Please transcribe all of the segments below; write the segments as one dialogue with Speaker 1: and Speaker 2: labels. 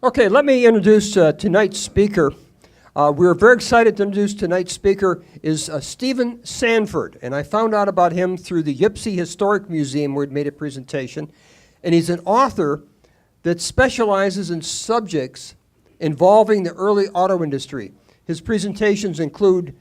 Speaker 1: Okay, let me introduce tonight's speaker. We're very excited to introduce tonight's speaker is Steven Stanford, and I found out about him through the Ypsi Historic Museum where he made a presentation, and he's an author that specializes in subjects involving the early auto industry. His presentations include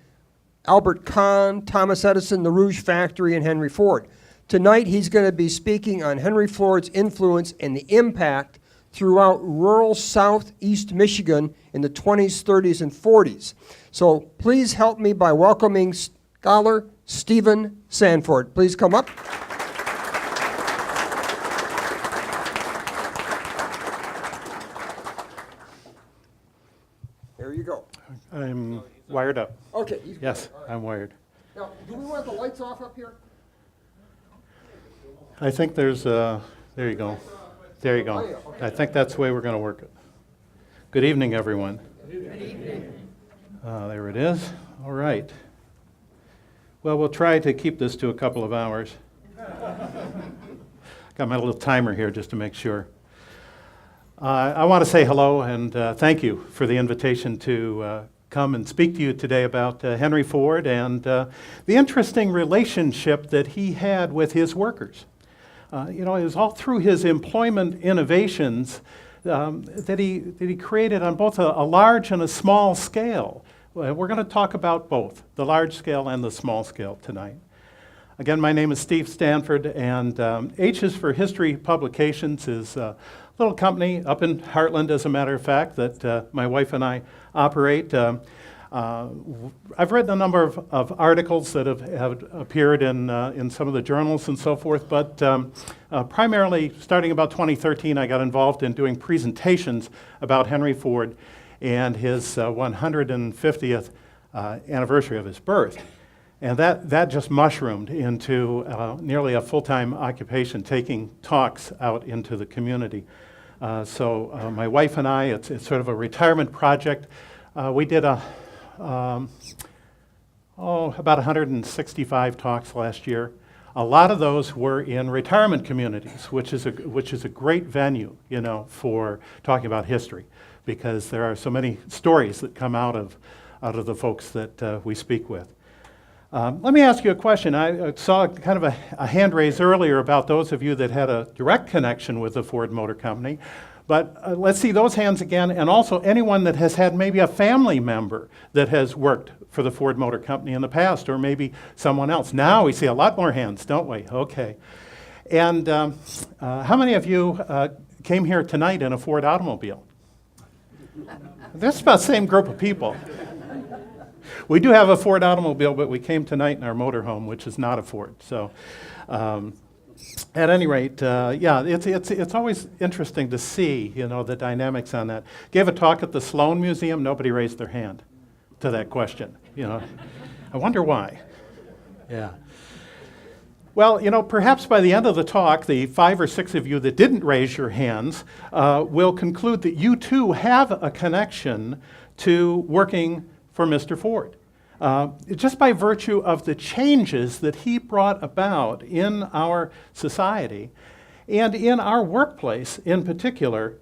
Speaker 1: Albert Kahn, Thomas Edison, the Rouge Factory, and Henry Ford. Tonight he's going to be speaking on Henry Ford's influence and the impact throughout rural southeast Michigan in the 20s, 30s, and 40s. So please help me by welcoming scholar Steven Stanford. Please come up. There you go.
Speaker 2: I'm wired up.
Speaker 1: Okay.
Speaker 2: Yes,
Speaker 1: right.
Speaker 2: I'm wired.
Speaker 1: Now, do we want the lights off up here?
Speaker 2: I think there's, there you go. There you go.
Speaker 1: Oh, yeah, okay.
Speaker 2: I think that's the way we're going to work it. Good evening, everyone.
Speaker 1: Good evening.
Speaker 2: There it is. All right. Well, we'll try to keep this to a couple of hours. Got my little timer here just to make sure. I want to say hello and thank you for the invitation to come and speak to you today about Henry Ford and the interesting relationship that he had with his workers. It was all through his employment innovations that he created on both a large and a small scale. We're going to talk about both, the large scale and the small scale tonight. Again, my name is Steve Stanford, and H is for History Publications is a little company up in Heartland, as a matter of fact, that my wife and I operate. I've written a number of articles that have appeared in some of the journals and so forth, but primarily starting about 2013, I got involved in doing presentations about Henry Ford and his 150th anniversary of his birth. And that just mushroomed into nearly a full-time occupation, taking talks out into the community. So my wife and I, it's sort of a retirement project. We did about 165 talks last year. A lot of those were in retirement communities, which is a great venue, for talking about history, because there are so many stories that come out of the folks that we speak with. Let me ask you a question. I saw kind of a hand raise earlier about those of you that had a direct connection with the Ford Motor Company. But let's see those hands again, and also anyone that has had maybe a family member that has worked for the Ford Motor Company in the past, or maybe someone else. Now we see a lot more hands, don't we? Okay. And how many of you came here tonight in a Ford automobile? That's about the same group of people. We do have a Ford automobile, but we came tonight in our motorhome, which is not a Ford. So. At any rate, it's always interesting to see, the dynamics on that. Gave a talk at the Sloan Museum. Nobody raised their hand to that question. I wonder why. Yeah. Well, perhaps by the end of the talk, the 5 or 6 of you that didn't raise your hands will conclude that you too have a connection to working for Mr. Ford. Just by virtue of the changes that he brought about in our society and in our workplace in particular,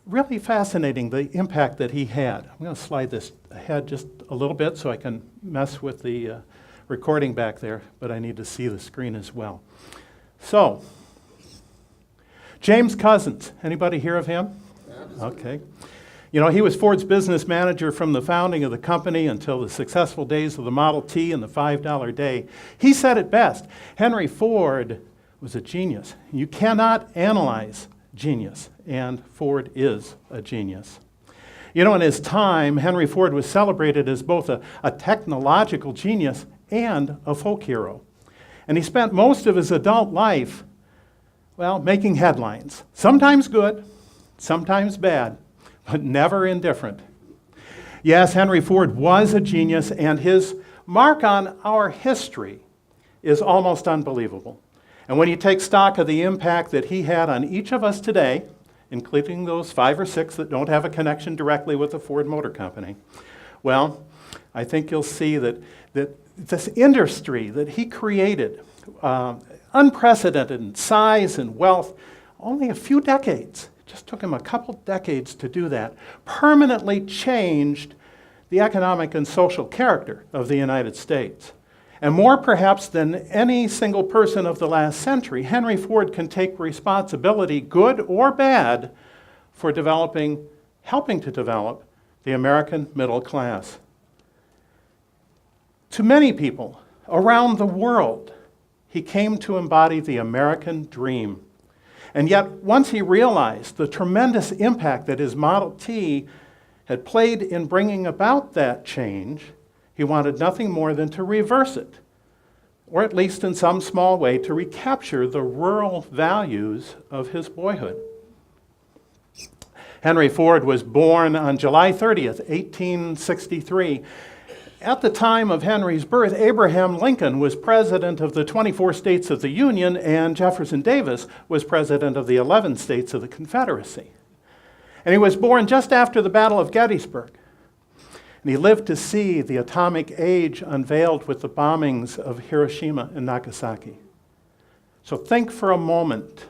Speaker 2: really fascinating the impact that he had. I'm going to slide this ahead just a little bit so I can mess with the recording back there, but I need to see the screen as well. So, James Couzens, anybody hear of him? Okay. He was Ford's business manager from the founding of the company until the successful days of the Model T and the $5 day. He said it best, Henry Ford was a genius. You cannot analyze genius, and Ford is a genius. In his time, Henry Ford was celebrated as both a technological genius and a folk hero. And he spent most of his adult life, making headlines. Sometimes good, sometimes bad, but never indifferent. Yes, Henry Ford was a genius, and his mark on our history is almost unbelievable. And when you take stock of the impact that he had on each of us today, including those 5 or 6 that don't have a connection directly with the Ford Motor Company, I think you'll see that this industry that he created, unprecedented in size and wealth, only a few decades, just took him a couple decades to do that, permanently changed the economic and social character of the United States. And more perhaps than any single person of the last century, Henry Ford can take responsibility, good or bad, for helping to develop the American middle class. To many people around the world, he came to embody the American dream. And yet, once he realized the tremendous impact that his Model T had played in bringing about that change, he wanted nothing more than to reverse it, or at least in some small way to recapture the rural values of his boyhood. Henry Ford was born on July 30th, 1863. At the time of Henry's birth, Abraham Lincoln was president of the 24 states of the Union, and Jefferson Davis was president of the 11 states of the Confederacy. And he was born just after the Battle of Gettysburg. And he lived to see the atomic age unveiled with the bombings of Hiroshima and Nagasaki. So think for a moment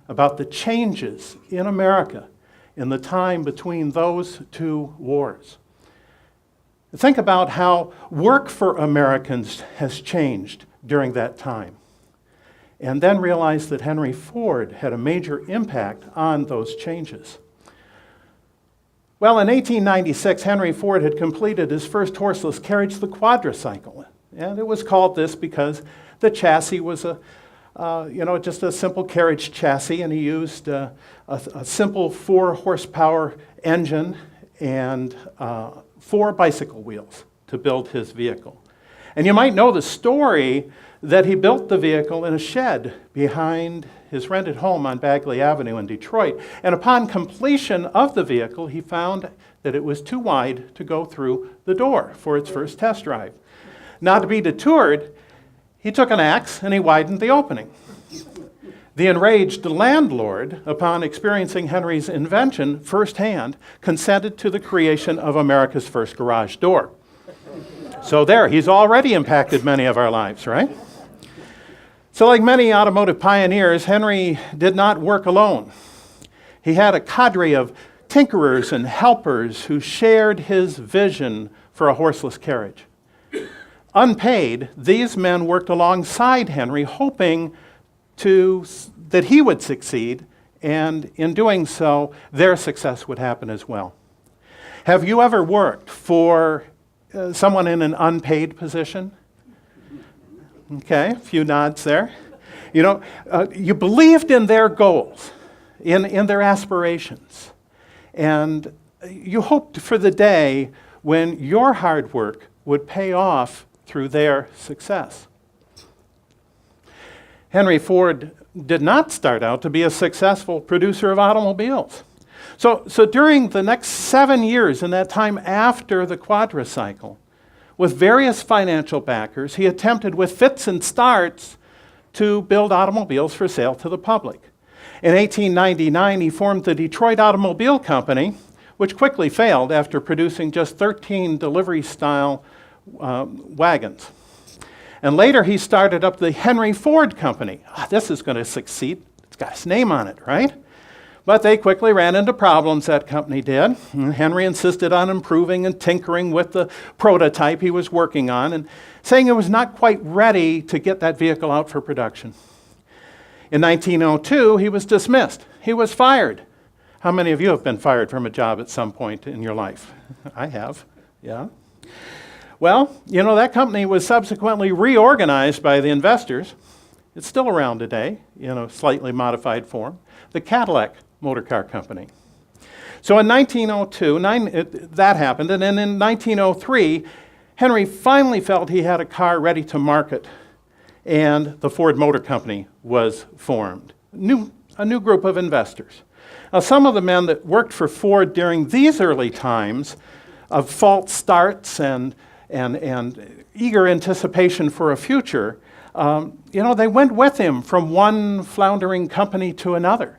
Speaker 2: about the changes in America in the time between those two wars. Think about how work for Americans has changed during that time. And then realize that Henry Ford had a major impact on those changes. Well, in 1896, Henry Ford had completed his first horseless carriage, the quadricycle. And it was called this because the chassis was just a simple carriage chassis, and he used a simple 4-horsepower engine and 4 bicycle wheels to build his vehicle. And you might know the story that he built the vehicle in a shed behind his rented home on Bagley Avenue in Detroit. And upon completion of the vehicle, he found that it was too wide to go through the door for its first test drive. Not to be deterred, he took an axe and he widened the opening. The enraged landlord, upon experiencing Henry's invention firsthand, consented to the creation of America's first garage door. So there, he's already impacted many of our lives, right? So like many automotive pioneers, Henry did not work alone. He had a cadre of tinkerers and helpers who shared his vision for a horseless carriage. Unpaid, these men worked alongside Henry, hoping that he would succeed, and in doing so, their success would happen as well. Have you ever worked for someone in an unpaid position? Okay, a few nods there. You believed in their goals, in their aspirations, and you hoped for the day when your hard work would pay off through their success. Henry Ford did not start out to be a successful producer of automobiles. So during the next 7 years, in that time after the quadricycle, with various financial backers, he attempted with fits and starts to build automobiles for sale to the public. In 1899, he formed the Detroit Automobile Company, which quickly failed after producing just 13 delivery-style wagons. And later he started up the Henry Ford Company. This is going to succeed. It's got his name on it, right? But they quickly ran into problems, that company did. And Henry insisted on improving and tinkering with the prototype he was working on, and saying it was not quite ready to get that vehicle out for production. In 1902, he was dismissed. He was fired. How many of you have been fired from a job at some point in your life? I have, yeah. Well, that company was subsequently reorganized by the investors. It's still around today, slightly modified form. The Cadillac Motor Car Company. So in 1902, that happened, and then in 1903, Henry finally felt he had a car ready to market, and the Ford Motor Company was formed. A new group of investors. Now, some of the men that worked for Ford during these early times of false starts and eager anticipation for a future, they went with him from one floundering company to another.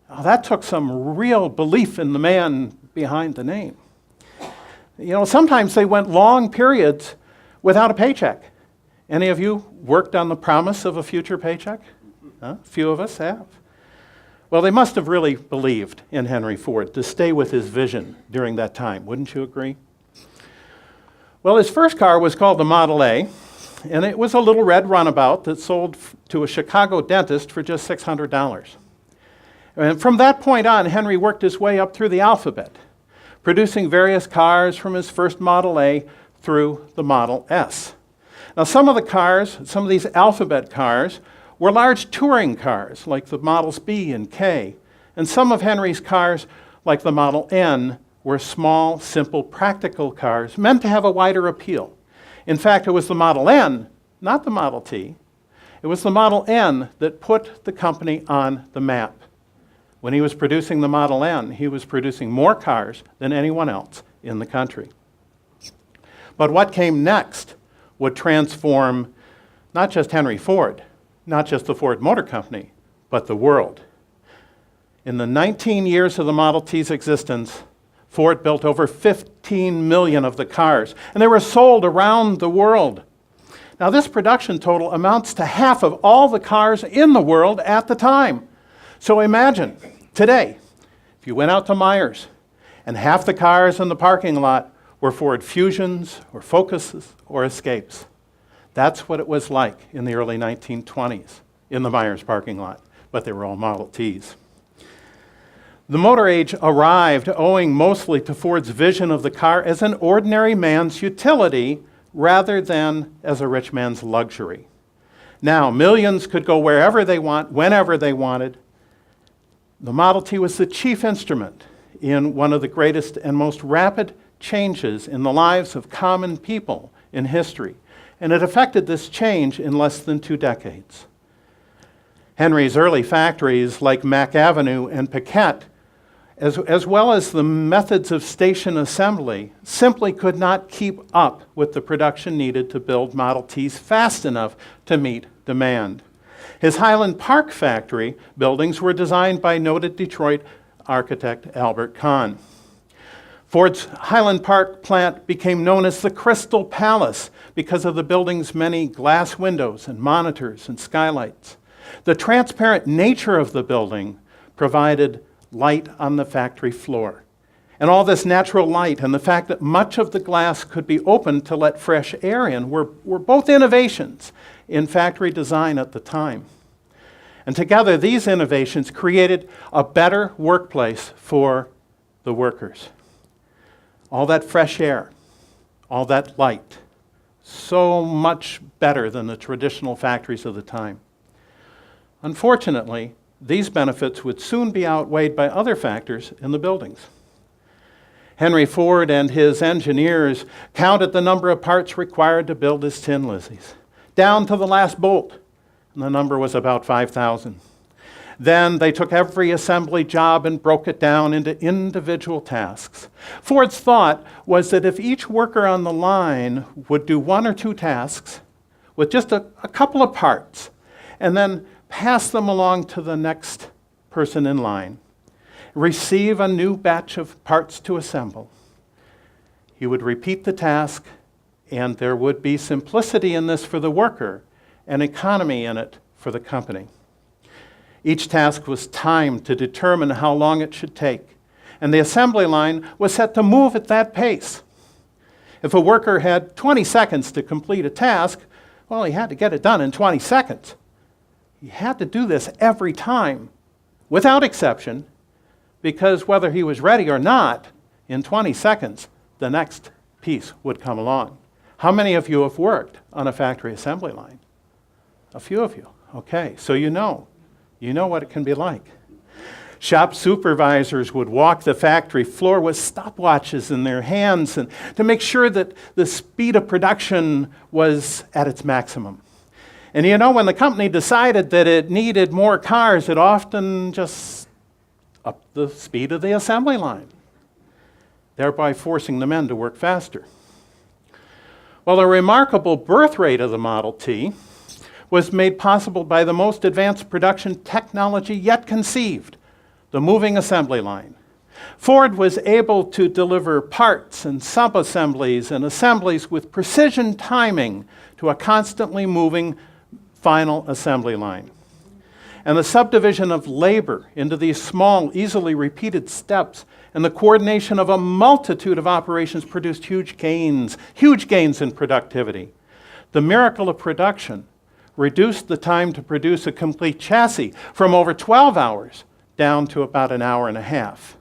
Speaker 2: Now, that took some real belief in the man behind the name. Sometimes they went long periods without a paycheck. Any of you worked on the promise of a future paycheck? A few of us have. Well, they must have really believed in Henry Ford to stay with his vision during that time. Wouldn't you agree? Well, his first car was called the Model A, and it was a little red runabout that sold to a Chicago dentist for just $600. And from that point on, Henry worked his way up through the alphabet, producing various cars from his first Model A through the Model S. Now, some of these alphabet cars were large touring cars, like the Models B and K, and some of Henry's cars, like the Model N, were small, simple, practical cars meant to have a wider appeal. In fact, it was the Model N, not the Model T. It was the Model N that put the company on the map. When he was producing the Model N, he was producing more cars than anyone else in the country. But what came next would transform not just Henry Ford, not just the Ford Motor Company, but the world. In the 19 years of the Model T's existence, Ford built over 15 million of the cars, and they were sold around the world. Now, this production total amounts to half of all the cars in the world at the time. So imagine, today, if you went out to Myers, and half the cars in the parking lot were Ford Fusions, or Focuses, or Escapes. That's what it was like in the early 1920s in the Myers parking lot, but they were all Model Ts. The motor age arrived owing mostly to Ford's vision of the car as an ordinary man's utility rather than as a rich man's luxury. Now, millions could go wherever they want, whenever they wanted. The Model T was the chief instrument in one of the greatest and most rapid changes in the lives of common people in history, and it affected this change in less than 2 decades. Henry's early factories, like Mack Avenue and Paquette, as well as the methods of station assembly, simply could not keep up with the production needed to build Model Ts fast enough to meet demand. His Highland Park factory buildings were designed by noted Detroit architect Albert Kahn. Ford's Highland Park plant became known as the Crystal Palace because of the building's many glass windows and monitors and skylights. The transparent nature of the building provided light on the factory floor. And all this natural light and the fact that much of the glass could be opened to let fresh air in were both innovations in factory design at the time. And together, these innovations created a better workplace for the workers. All that fresh air, all that light, so much better than the traditional factories of the time. Unfortunately, these benefits would soon be outweighed by other factors in the buildings. Henry Ford and his engineers counted the number of parts required to build his Tin Lizzies, down to the last bolt, and the number was about 5,000. Then they took every assembly job and broke it down into individual tasks. Ford's thought was that if each worker on the line would do 1 or 2 tasks with just a couple of parts, and then pass them along to the next person in line, receive a new batch of parts to assemble, he would repeat the task, and there would be simplicity in this for the worker and economy in it for the company. Each task was timed to determine how long it should take, and the assembly line was set to move at that pace. If a worker had 20 seconds to complete a task, well, he had to get it done in 20 seconds. He had to do this every time, without exception, because whether he was ready or not, in 20 seconds, the next piece would come along. How many of you have worked on a factory assembly line? A few of you. Okay, so you know what it can be like. Shop supervisors would walk the factory floor with stopwatches in their hands and to make sure that the speed of production was at its maximum. And when the company decided that it needed more cars, it often just upped the speed of the assembly line, thereby forcing the men to work faster. Well, the remarkable birth rate of the Model T was made possible by the most advanced production technology yet conceived, the moving assembly line. Ford was able to deliver parts and sub-assemblies and assemblies with precision timing to a constantly moving final assembly line. And the subdivision of labor into these small, easily repeated steps and the coordination of a multitude of operations produced huge gains in productivity. The miracle of production reduced the time to produce a complete chassis from over 12 hours down to about an hour and a half.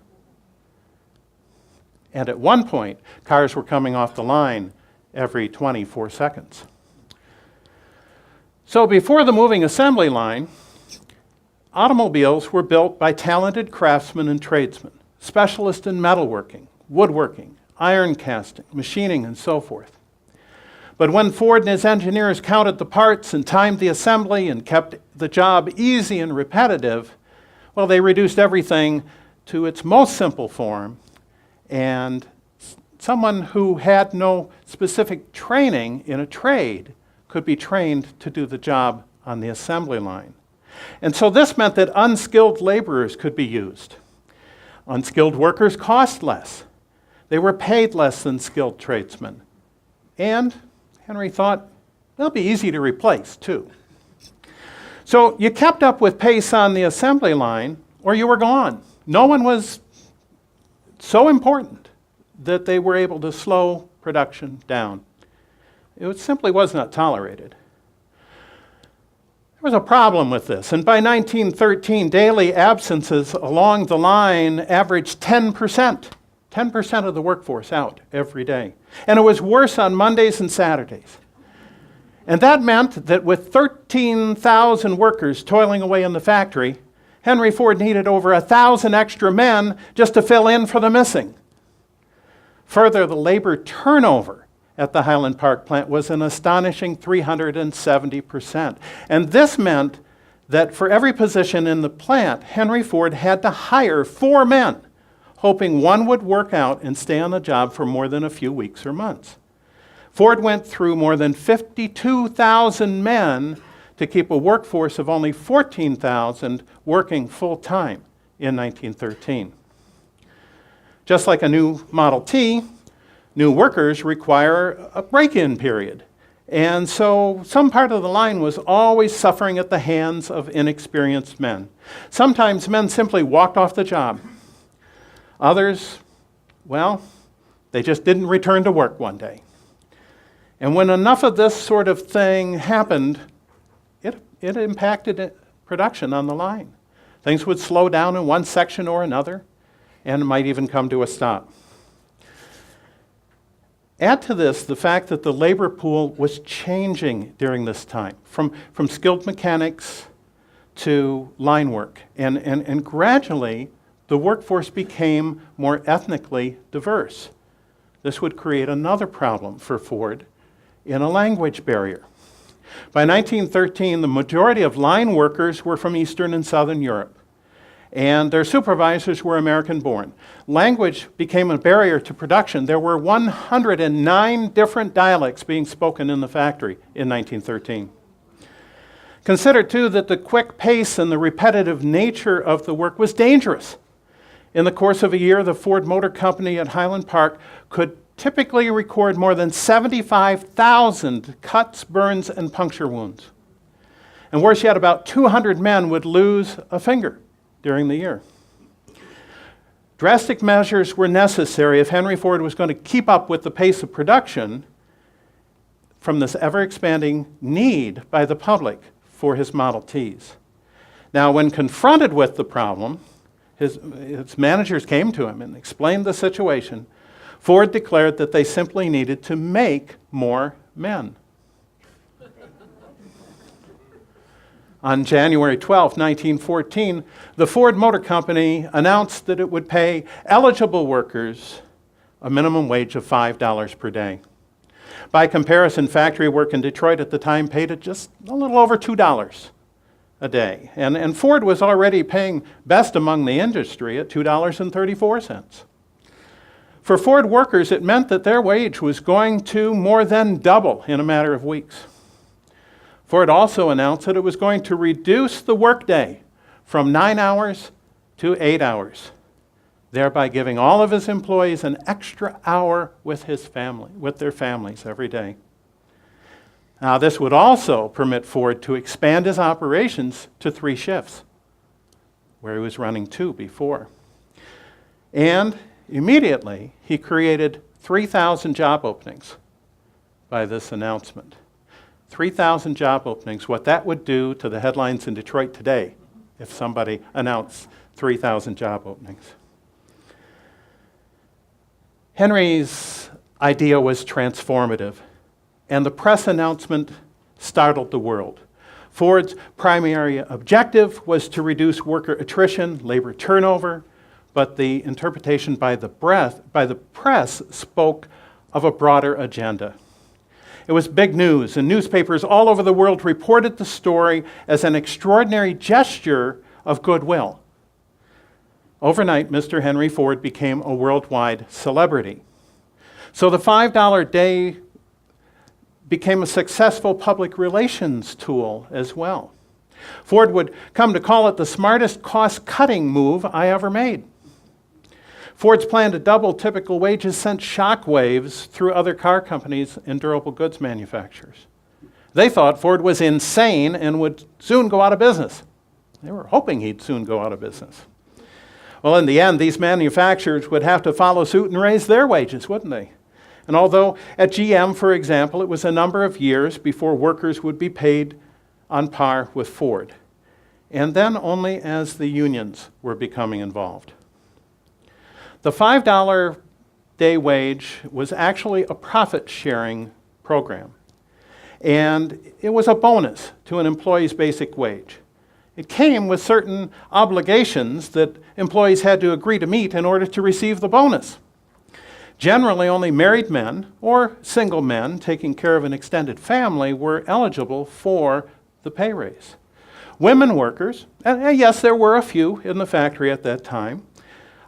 Speaker 2: And at one point, cars were coming off the line every 24 seconds. So before the moving assembly line, automobiles were built by talented craftsmen and tradesmen, specialists in metalworking, woodworking, iron casting, machining, and so forth. But when Ford and his engineers counted the parts and timed the assembly and kept the job easy and repetitive, well, they reduced everything to its most simple form, and someone who had no specific training in a trade could be trained to do the job on the assembly line. And so this meant that unskilled laborers could be used. Unskilled workers cost less. They were paid less than skilled tradesmen. And Henry thought, they'll be easy to replace too. So you kept up with pace on the assembly line, or you were gone. No one was so important that they were able to slow production down. It simply was not tolerated. There was a problem with this, and by 1913, daily absences along the line averaged 10%. 10% of the workforce out every day. And it was worse on Mondays and Saturdays. And that meant that with 13,000 workers toiling away in the factory, Henry Ford needed over 1,000 extra men just to fill in for the missing. Further, the labor turnover at the Highland Park plant was an astonishing 370%. And this meant that for every position in the plant, Henry Ford had to hire 4 men, hoping one would work out and stay on the job for more than a few weeks or months. Ford went through more than 52,000 men to keep a workforce of only 14,000 working full-time in 1913. Just like a new Model T, new workers require a break-in period. And so some part of the line was always suffering at the hands of inexperienced men. Sometimes men simply walked off the job. Others, well, they just didn't return to work one day. And when enough of this sort of thing happened, it impacted production on the line. Things would slow down in one section or another, and it might even come to a stop. Add to this the fact that the labor pool was changing during this time, from skilled mechanics to line work. And gradually, the workforce became more ethnically diverse. This would create another problem for Ford in a language barrier. By 1913, the majority of line workers were from Eastern and Southern Europe, and their supervisors were American-born. Language became a barrier to production. There were 109 different dialects being spoken in the factory in 1913. Consider, too, that the quick pace and the repetitive nature of the work was dangerous. In the course of a year, the Ford Motor Company at Highland Park could typically record more than 75,000 cuts, burns, and puncture wounds. And worse yet, about 200 men would lose a finger during the year. Drastic measures were necessary if Henry Ford was going to keep up with the pace of production from this ever-expanding need by the public for his Model Ts. Now, when confronted with the problem, his managers came to him and explained the situation. Ford declared that they simply needed to make more men. On January 12, 1914, the Ford Motor Company announced that it would pay eligible workers a minimum wage of $5 per day. By comparison, factory work in Detroit at the time paid at just a little over $2 a day. And Ford was already paying best among the industry at $2.34. For Ford workers, it meant that their wage was going to more than double in a matter of weeks. Ford also announced that it was going to reduce the workday from 9 hours to 8 hours, thereby giving all of his employees an extra hour with their families every day. Now, this would also permit Ford to expand his operations to 3 shifts, where he was running 2 before. And immediately, he created 3,000 job openings by this announcement. 3,000 job openings, what that would do to the headlines in Detroit today if somebody announced 3,000 job openings. Henry's idea was transformative, and the press announcement startled the world. Ford's primary objective was to reduce worker attrition, labor turnover, but the interpretation by the press spoke of a broader agenda. It was big news, and newspapers all over the world reported the story as an extraordinary gesture of goodwill. Overnight, Mr. Henry Ford became a worldwide celebrity. So the $5 day became a successful public relations tool as well. Ford would come to call it the smartest cost-cutting move I ever made. Ford's plan to double typical wages sent shockwaves through other car companies and durable goods manufacturers. They thought Ford was insane and would soon go out of business. They were hoping he'd soon go out of business. Well, in the end, these manufacturers would have to follow suit and raise their wages, wouldn't they? And although at GM, for example, it was a number of years before workers would be paid on par with Ford, and then only as the unions were becoming involved. The $5 day wage was actually a profit-sharing program, and it was a bonus to an employee's basic wage. It came with certain obligations that employees had to agree to meet in order to receive the bonus. Generally, only married men or single men taking care of an extended family were eligible for the pay raise. Women workers, and yes, there were a few in the factory at that time,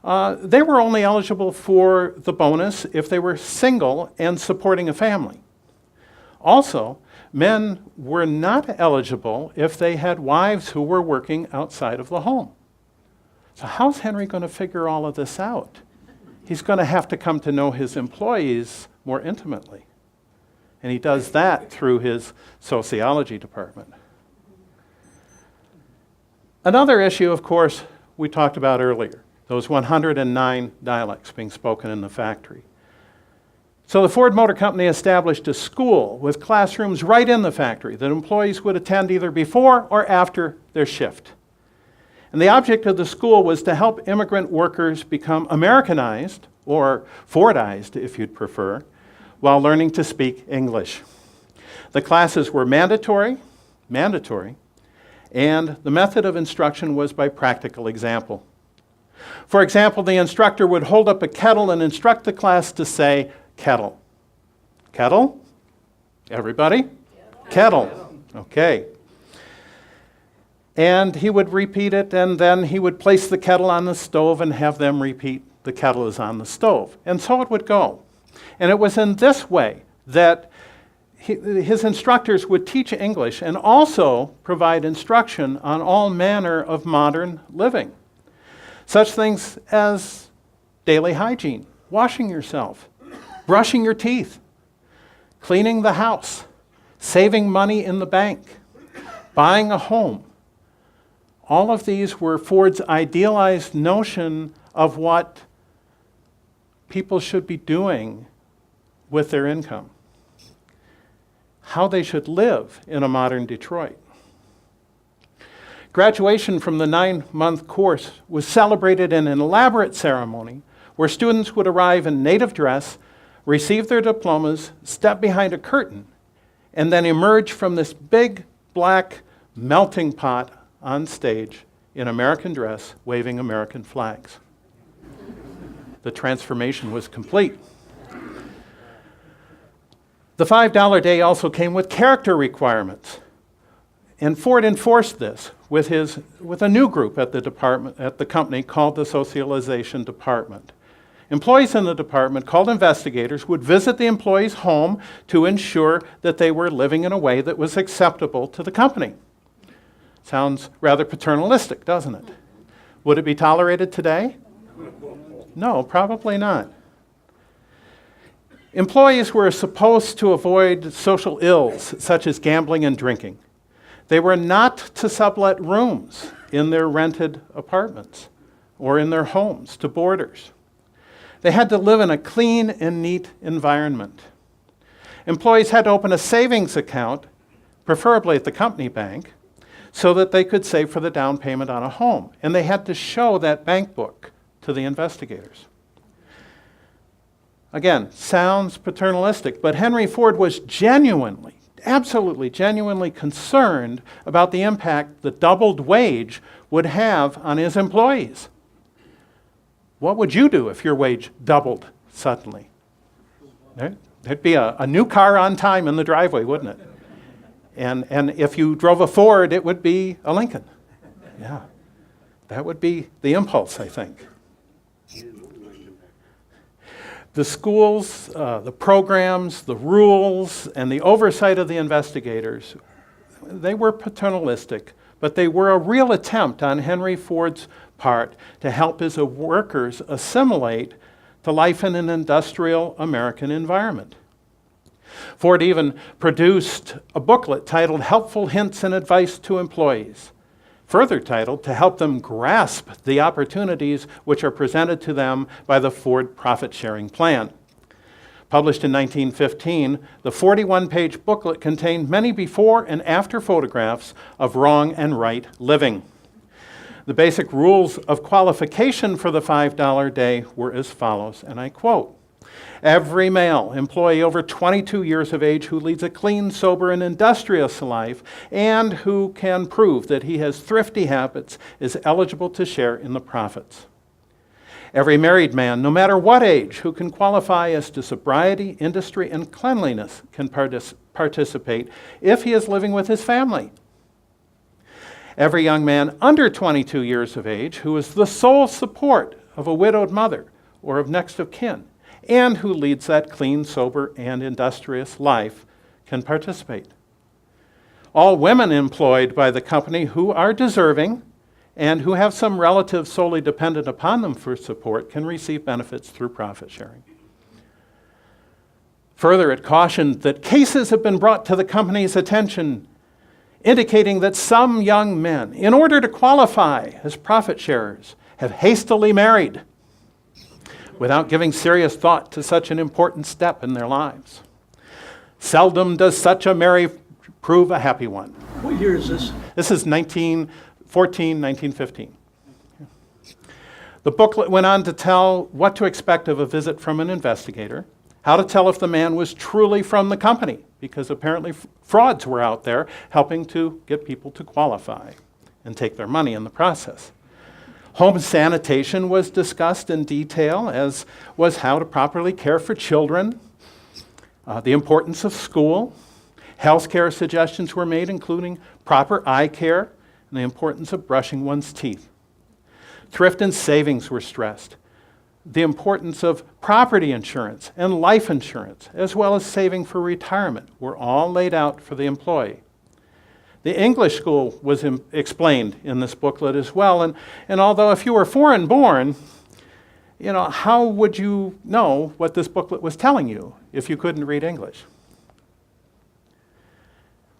Speaker 2: they were only eligible for the bonus if they were single and supporting a family. Also, men were not eligible if they had wives who were working outside of the home. So how's Henry going to figure all of this out? He's going to have to come to know his employees more intimately. And he does that through his sociology department. Another issue, of course, we talked about earlier, those 109 dialects being spoken in the factory. So the Ford Motor Company established a school with classrooms right in the factory that employees would attend either before or after their shift. And the object of the school was to help immigrant workers become Americanized, or Fordized if you'd prefer, while learning to speak English. The classes were mandatory, and the method of instruction was by practical example. For example, the instructor would hold up a kettle and instruct the class to say, kettle. Kettle? Everybody? Kettle. Okay. And he would repeat it, and then he would place the kettle on the stove and have them repeat, the kettle is on the stove. And so it would go. And it was in this way that his instructors would teach English and also provide instruction on all manner of modern living. Such things as daily hygiene, washing yourself, brushing your teeth, cleaning the house, saving money in the bank, buying a home. All of these were Ford's idealized notion of what people should be doing with their income, how they should live in a modern Detroit. Graduation from the 9-month course was celebrated in an elaborate ceremony where students would arrive in native dress, receive their diplomas, step behind a curtain, and then emerge from this big black melting pot on stage in American dress, waving American flags. The transformation was complete. The $5 day also came with character requirements. And Ford enforced this with a new group at the company called the Socialization Department. Employees in the department, called investigators, would visit the employee's home to ensure that they were living in a way that was acceptable to the company. Sounds rather paternalistic, doesn't it? Would it be tolerated today? No, probably not. Employees were supposed to avoid social ills such as gambling and drinking. They were not to sublet rooms in their rented apartments or in their homes to boarders. They had to live in a clean and neat environment. Employees had to open a savings account, preferably at the company bank, so that they could save for the down payment on a home. And they had to show that bank book to the investigators. Again, sounds paternalistic, but Henry Ford was genuinely, absolutely genuinely concerned about the impact the doubled wage would have on his employees. What would you do if your wage doubled suddenly? There'd be a new car on time in the driveway, wouldn't it? And if you drove a Ford, it would be a Lincoln. Yeah, that would be the impulse, I think. The schools, the programs, the rules, and the oversight of the investigators, they were paternalistic, but they were a real attempt on Henry Ford's part to help his workers assimilate to life in an industrial American environment. Ford even produced a booklet titled Helpful Hints and Advice to Employees, further titled To Help Them Grasp the Opportunities Which Are Presented to Them by the Ford Profit-Sharing Plan. Published in 1915, the 41-page booklet contained many before and after photographs of wrong and right living. The basic rules of qualification for the $5 day were as follows, and I quote, "Every male employee over 22 years of age who leads a clean, sober, and industrious life and who can prove that he has thrifty habits is eligible to share in the profits. Every married man, no matter what age, who can qualify as to sobriety, industry, and cleanliness can participate if he is living with his family. Every young man under 22 years of age who is the sole support of a widowed mother or of next of kin and who leads that clean, sober, and industrious life can participate. All women employed by the company who are deserving and who have some relative solely dependent upon them for support can receive benefits through profit sharing." Further, it cautioned that cases have been brought to the company's attention indicating that some young men, in order to qualify as profit sharers, have hastily married without giving serious thought to such an important step in their lives. Seldom does such a marriage prove a happy one.
Speaker 3: What year is this?
Speaker 2: This is 1914, 1915. The booklet went on to tell what to expect of a visit from an investigator, how to tell if the man was truly from the company, because apparently frauds were out there helping to get people to qualify and take their money in the process. Home sanitation was discussed in detail, as was how to properly care for children, the importance of school. Health care suggestions were made, including proper eye care and the importance of brushing one's teeth. Thrift and savings were stressed. The importance of property insurance and life insurance, as well as saving for retirement, were all laid out for the employee. The English school was explained in this booklet as well, and although if you were foreign born, how would you know what this booklet was telling you if you couldn't read English?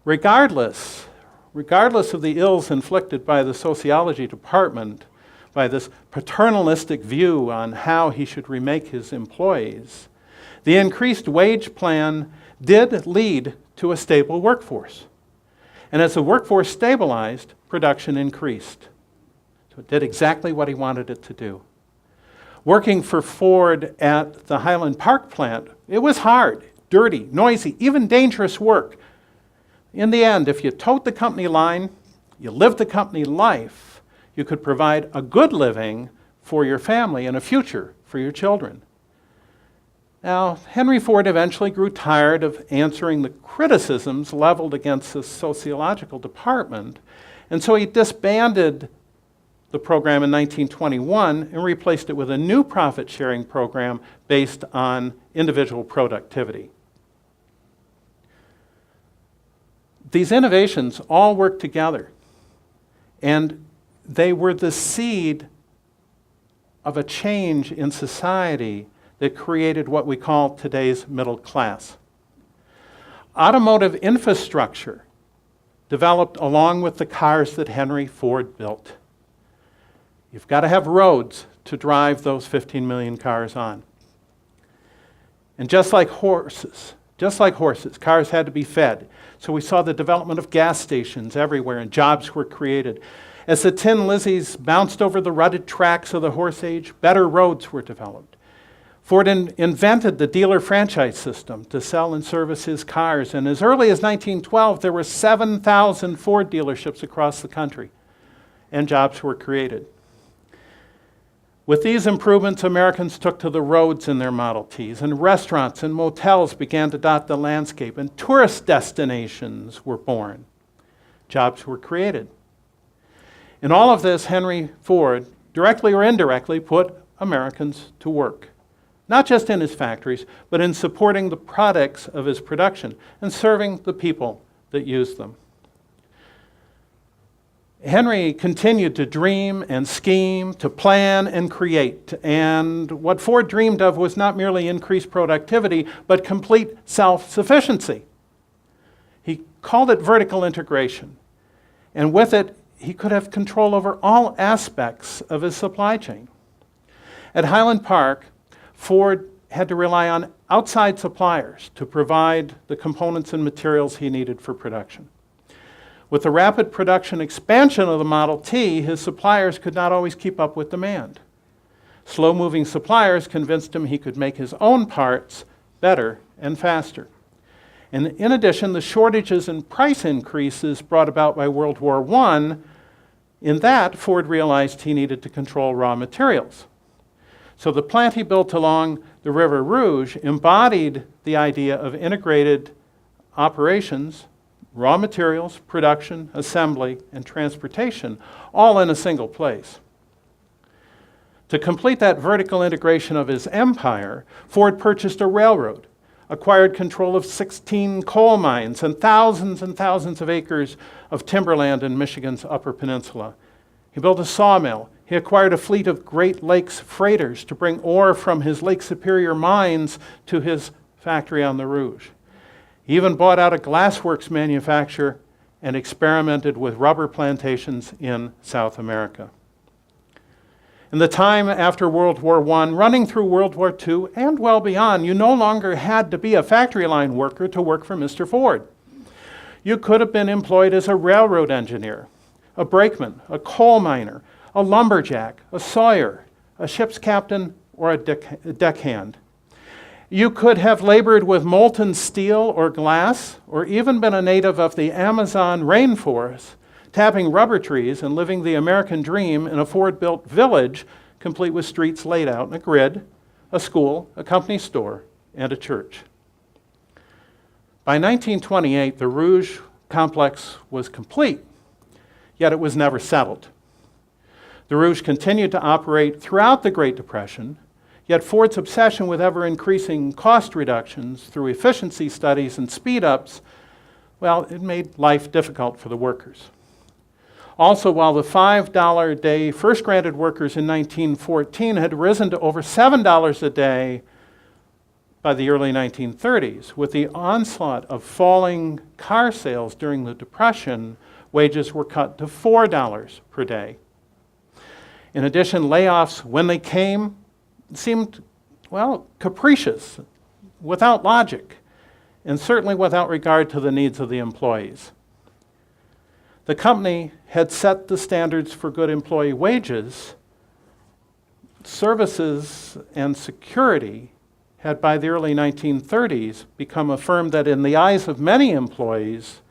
Speaker 2: Regardless of the ills inflicted by the sociology department, by this paternalistic view on how he should remake his employees, the increased wage plan did lead to a stable workforce. And as the workforce stabilized, production increased. So it did exactly what he wanted it to do. Working for Ford at the Highland Park plant, it was hard, dirty, noisy, even dangerous work. In the end, if you towed the company line, you lived the company life, you could provide a good living for your family and a future for your children. Now, Henry Ford eventually grew tired of answering the criticisms leveled against the sociological department, and so he disbanded the program in 1921 and replaced it with a new profit-sharing program based on individual productivity. These innovations all worked together, and they were the seed of a change in society that created what we call today's middle class. Automotive infrastructure developed along with the cars that Henry Ford built. You've got to have roads to drive those 15 million cars on. And just like horses, cars had to be fed. So we saw the development of gas stations everywhere, and jobs were created. As the Tin Lizzies bounced over the rutted tracks of the horse age, better roads were developed. Ford invented the dealer franchise system to sell and service his cars, and as early as 1912, there were 7,000 Ford dealerships across the country, and jobs were created. With these improvements, Americans took to the roads in their Model Ts, and restaurants and motels began to dot the landscape, and tourist destinations were born. Jobs were created. In all of this, Henry Ford, directly or indirectly, put Americans to work. Not just in his factories, but in supporting the products of his production and serving the people that used them. Henry continued to dream and scheme, to plan and create. And what Ford dreamed of was not merely increased productivity, but complete self-sufficiency. He called it vertical integration. And with it, he could have control over all aspects of his supply chain. At Highland Park, Ford had to rely on outside suppliers to provide the components and materials he needed for production. With the rapid production expansion of the Model T, his suppliers could not always keep up with demand. Slow-moving suppliers convinced him he could make his own parts better and faster. And in addition, the shortages and price increases brought about by World War I, in that, Ford realized he needed to control raw materials. So the plant he built along the River Rouge embodied the idea of integrated operations, raw materials, production, assembly, and transportation, all in a single place. To complete that vertical integration of his empire, Ford purchased a railroad, acquired control of 16 coal mines and thousands of acres of timberland in Michigan's Upper Peninsula. He built a sawmill. He acquired a fleet of Great Lakes freighters to bring ore from his Lake Superior mines to his factory on the Rouge. He even bought out a glassworks manufacturer and experimented with rubber plantations in South America. In the time after World War I, running through World War II, and well beyond, you no longer had to be a factory line worker to work for Mr. Ford. You could have been employed as a railroad engineer, a brakeman, a coal miner, a lumberjack, a sawyer, a ship's captain, or a deckhand. You could have labored with molten steel or glass, or even been a native of the Amazon rainforest, tapping rubber trees and living the American dream in a Ford-built village, complete with streets laid out in a grid, a school, a company store, and a church. By 1928, the Rouge complex was complete, yet it was never settled. The Rouge continued to operate throughout the Great Depression, yet Ford's obsession with ever-increasing cost reductions through efficiency studies and speed-ups, well, it made life difficult for the workers. Also, while the $5 a day first granted workers in 1914 had risen to over $7 a day by the early 1930s, with the onslaught of falling car sales during the Depression, wages were cut to $4 per day. In addition, layoffs, when they came, seemed, well, capricious, without logic, and certainly without regard to the needs of the employees. The company had set the standards for good employee wages. Services and security had, by the early 1930s, become a firm that, in the eyes of many employees,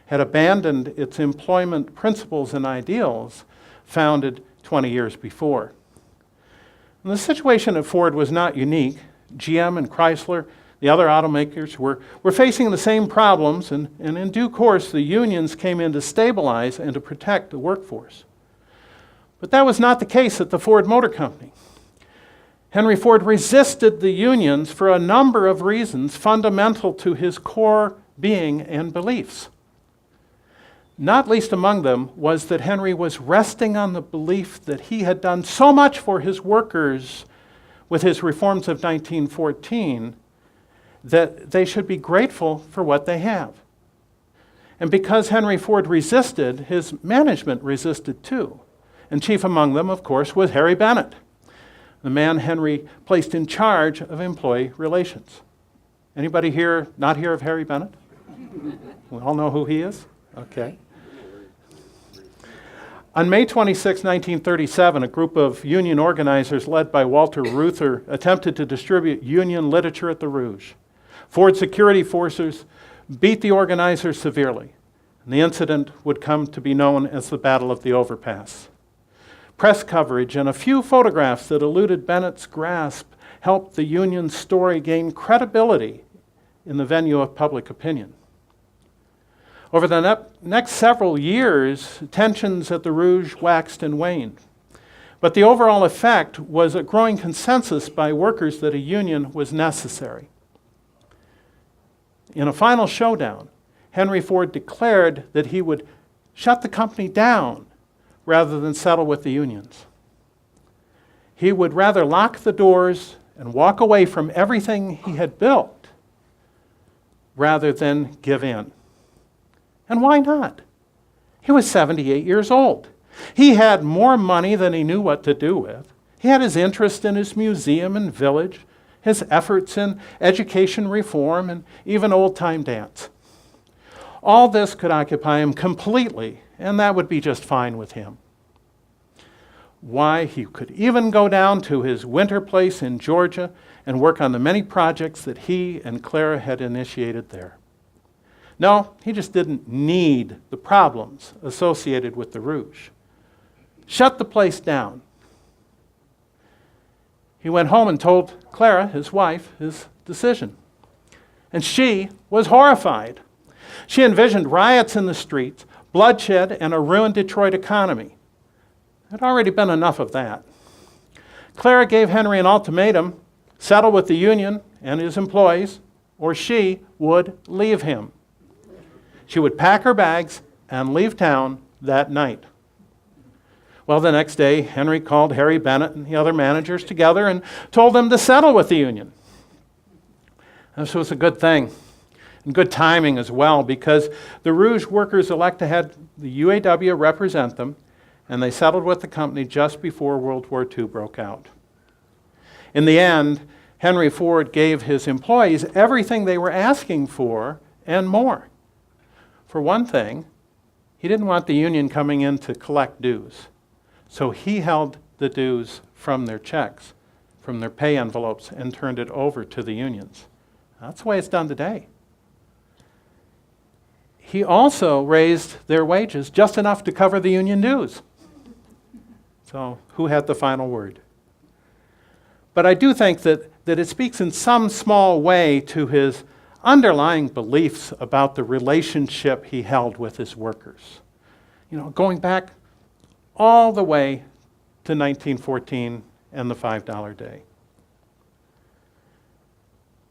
Speaker 2: had abandoned its employment principles and ideals founded 20 years before. And the situation at Ford was not unique. GM and Chrysler, the other automakers, were facing the same problems, and in due course, the unions came in to stabilize and to protect the workforce. But that was not the case at the Ford Motor Company. Henry Ford resisted the unions for a number of reasons fundamental to his core being and beliefs. Not least among them was that Henry was resting on the belief that he had done so much for his workers with his reforms of 1914 that they should be grateful for what they have. And because Henry Ford resisted, his management resisted too. And chief among them, of course, was Harry Bennett, the man Henry placed in charge of employee relations. Anybody here not hear of Harry Bennett? We all know who he is? Okay. On May 26, 1937, a group of union organizers led by Walter Reuther attempted to distribute union literature at the Rouge. Ford security forces beat the organizers severely, and the incident would come to be known as the Battle of the Overpass. Press coverage and a few photographs that eluded Bennett's grasp helped the union's story gain credibility in the venue of public opinion. Over the next several years, tensions at the Rouge waxed and waned. But the overall effect was a growing consensus by workers that a union was necessary. In a final showdown, Henry Ford declared that he would shut the company down rather than settle with the unions. He would rather lock the doors and walk away from everything he had built rather than give in. And why not? He was 78 years old. He had more money than he knew what to do with. He had his interest in his museum and village, his efforts in education reform, and even old-time dance. All this could occupy him completely, and that would be just fine with him. Why, he could even go down to his winter place in Georgia and work on the many projects that he and Clara had initiated there. No, he just didn't need the problems associated with the Rouge. Shut the place down. He went home and told Clara, his wife, his decision. And she was horrified. She envisioned riots in the streets, bloodshed, and a ruined Detroit economy. There had already been enough of that. Clara gave Henry an ultimatum: settle with the union and his employees, or she would leave him. She would pack her bags and leave town that night. Well, the next day, Henry called Harry Bennett and the other managers together and told them to settle with the union. This was a good thing, and good timing as well, because the Rouge workers elected to have the UAW represent them, and they settled with the company just before World War II broke out. In the end, Henry Ford gave his employees everything they were asking for and more. For one thing, he didn't want the union coming in to collect dues. So he held the dues from their checks, from their pay envelopes, and turned it over to the unions. That's the way it's done today. He also raised their wages just enough to cover the union dues. So who had the final word? But I do think that it speaks in some small way to his underlying beliefs about the relationship he held with his workers. You know, going back all the way to 1914 and the $5 day.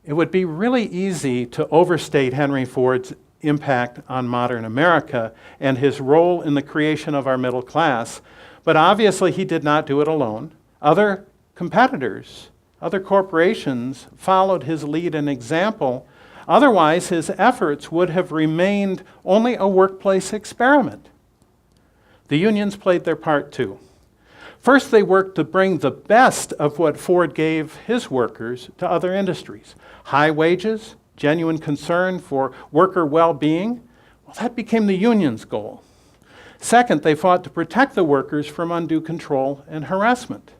Speaker 2: It would be really easy to overstate Henry Ford's impact on modern America and his role in the creation of our middle class, but obviously he did not do it alone. Other competitors, other corporations followed his lead and example. Otherwise, his efforts would have remained only a workplace experiment. The unions played their part too. First, they worked to bring the best of what Ford gave his workers to other industries. High wages, genuine concern for worker well-being, well, that became the union's goal. Second, they fought to protect the workers from undue control and harassment.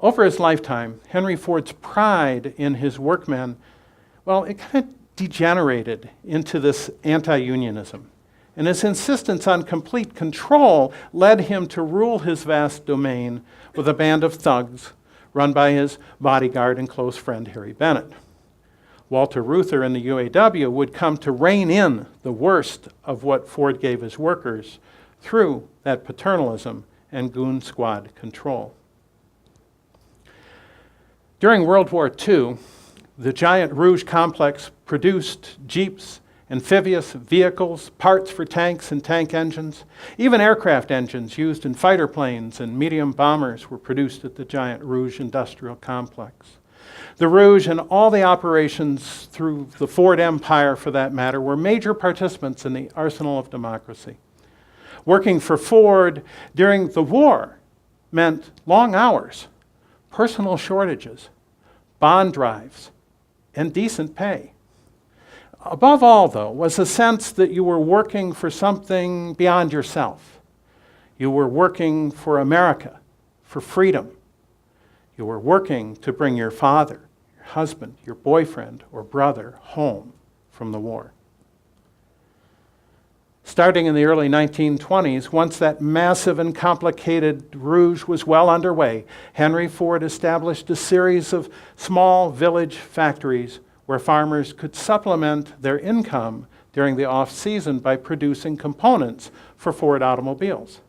Speaker 2: Over his lifetime, Henry Ford's pride in his workmen, well, it kind of degenerated into this anti-unionism. And his insistence on complete control led him to rule his vast domain with a band of thugs run by his bodyguard and close friend Harry Bennett. Walter Reuther and the UAW would come to rein in the worst of what Ford gave his workers through that paternalism and goon squad control. During World War II, the giant Rouge complex produced Jeeps amphibious vehicles, parts for tanks and tank engines. Even aircraft engines used in fighter planes and medium bombers were produced at the giant Rouge industrial complex. The Rouge and all the operations through the Ford empire, for that matter, were major participants in the arsenal of democracy. Working for Ford during the war meant long hours, personal shortages, bond drives, and decent pay. Above all, though, was a sense that you were working for something beyond yourself. You were working for America, for freedom. You were working to bring your father, your husband, your boyfriend, or brother home from the war. Starting in the early 1920s, once that massive and complicated Rouge was well underway, Henry Ford established a series of small village factories where farmers could supplement their income during the off-season by producing components for Ford automobiles.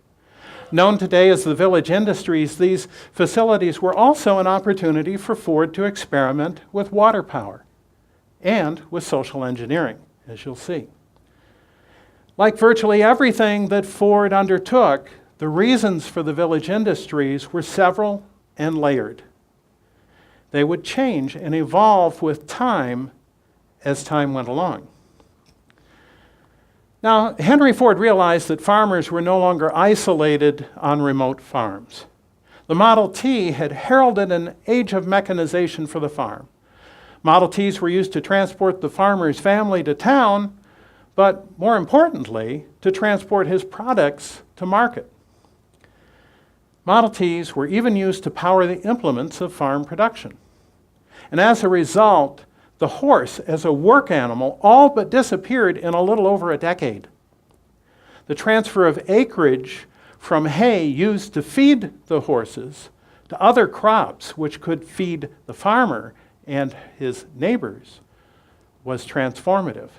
Speaker 2: Known today as the village industries, these facilities were also an opportunity for Ford to experiment with water power and with social engineering, as you'll see. Like virtually everything that Ford undertook, the reasons for the village industries were several and layered. They would change and evolve with time as time went along. Now, Henry Ford realized that farmers were no longer isolated on remote farms. The Model T had heralded an age of mechanization for the farm. Model Ts were used to transport the farmer's family to town, but more importantly, to transport his products to market. Model Ts were even used to power the implements of farm production. And as a result, the horse as a work animal all but disappeared in a little over a decade. The transfer of acreage from hay used to feed the horses to other crops which could feed the farmer and his neighbors was transformative.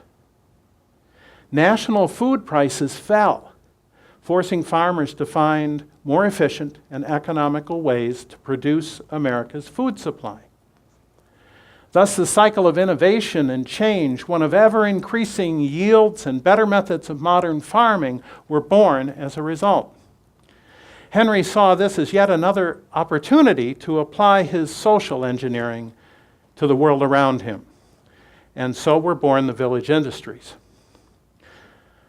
Speaker 2: National food prices fell, forcing farmers to find more efficient and economical ways to produce America's food supply. Thus, the cycle of innovation and change, one of ever-increasing yields and better methods of modern farming, were born as a result. Henry saw this as yet another opportunity to apply his social engineering to the world around him. And so were born the village industries.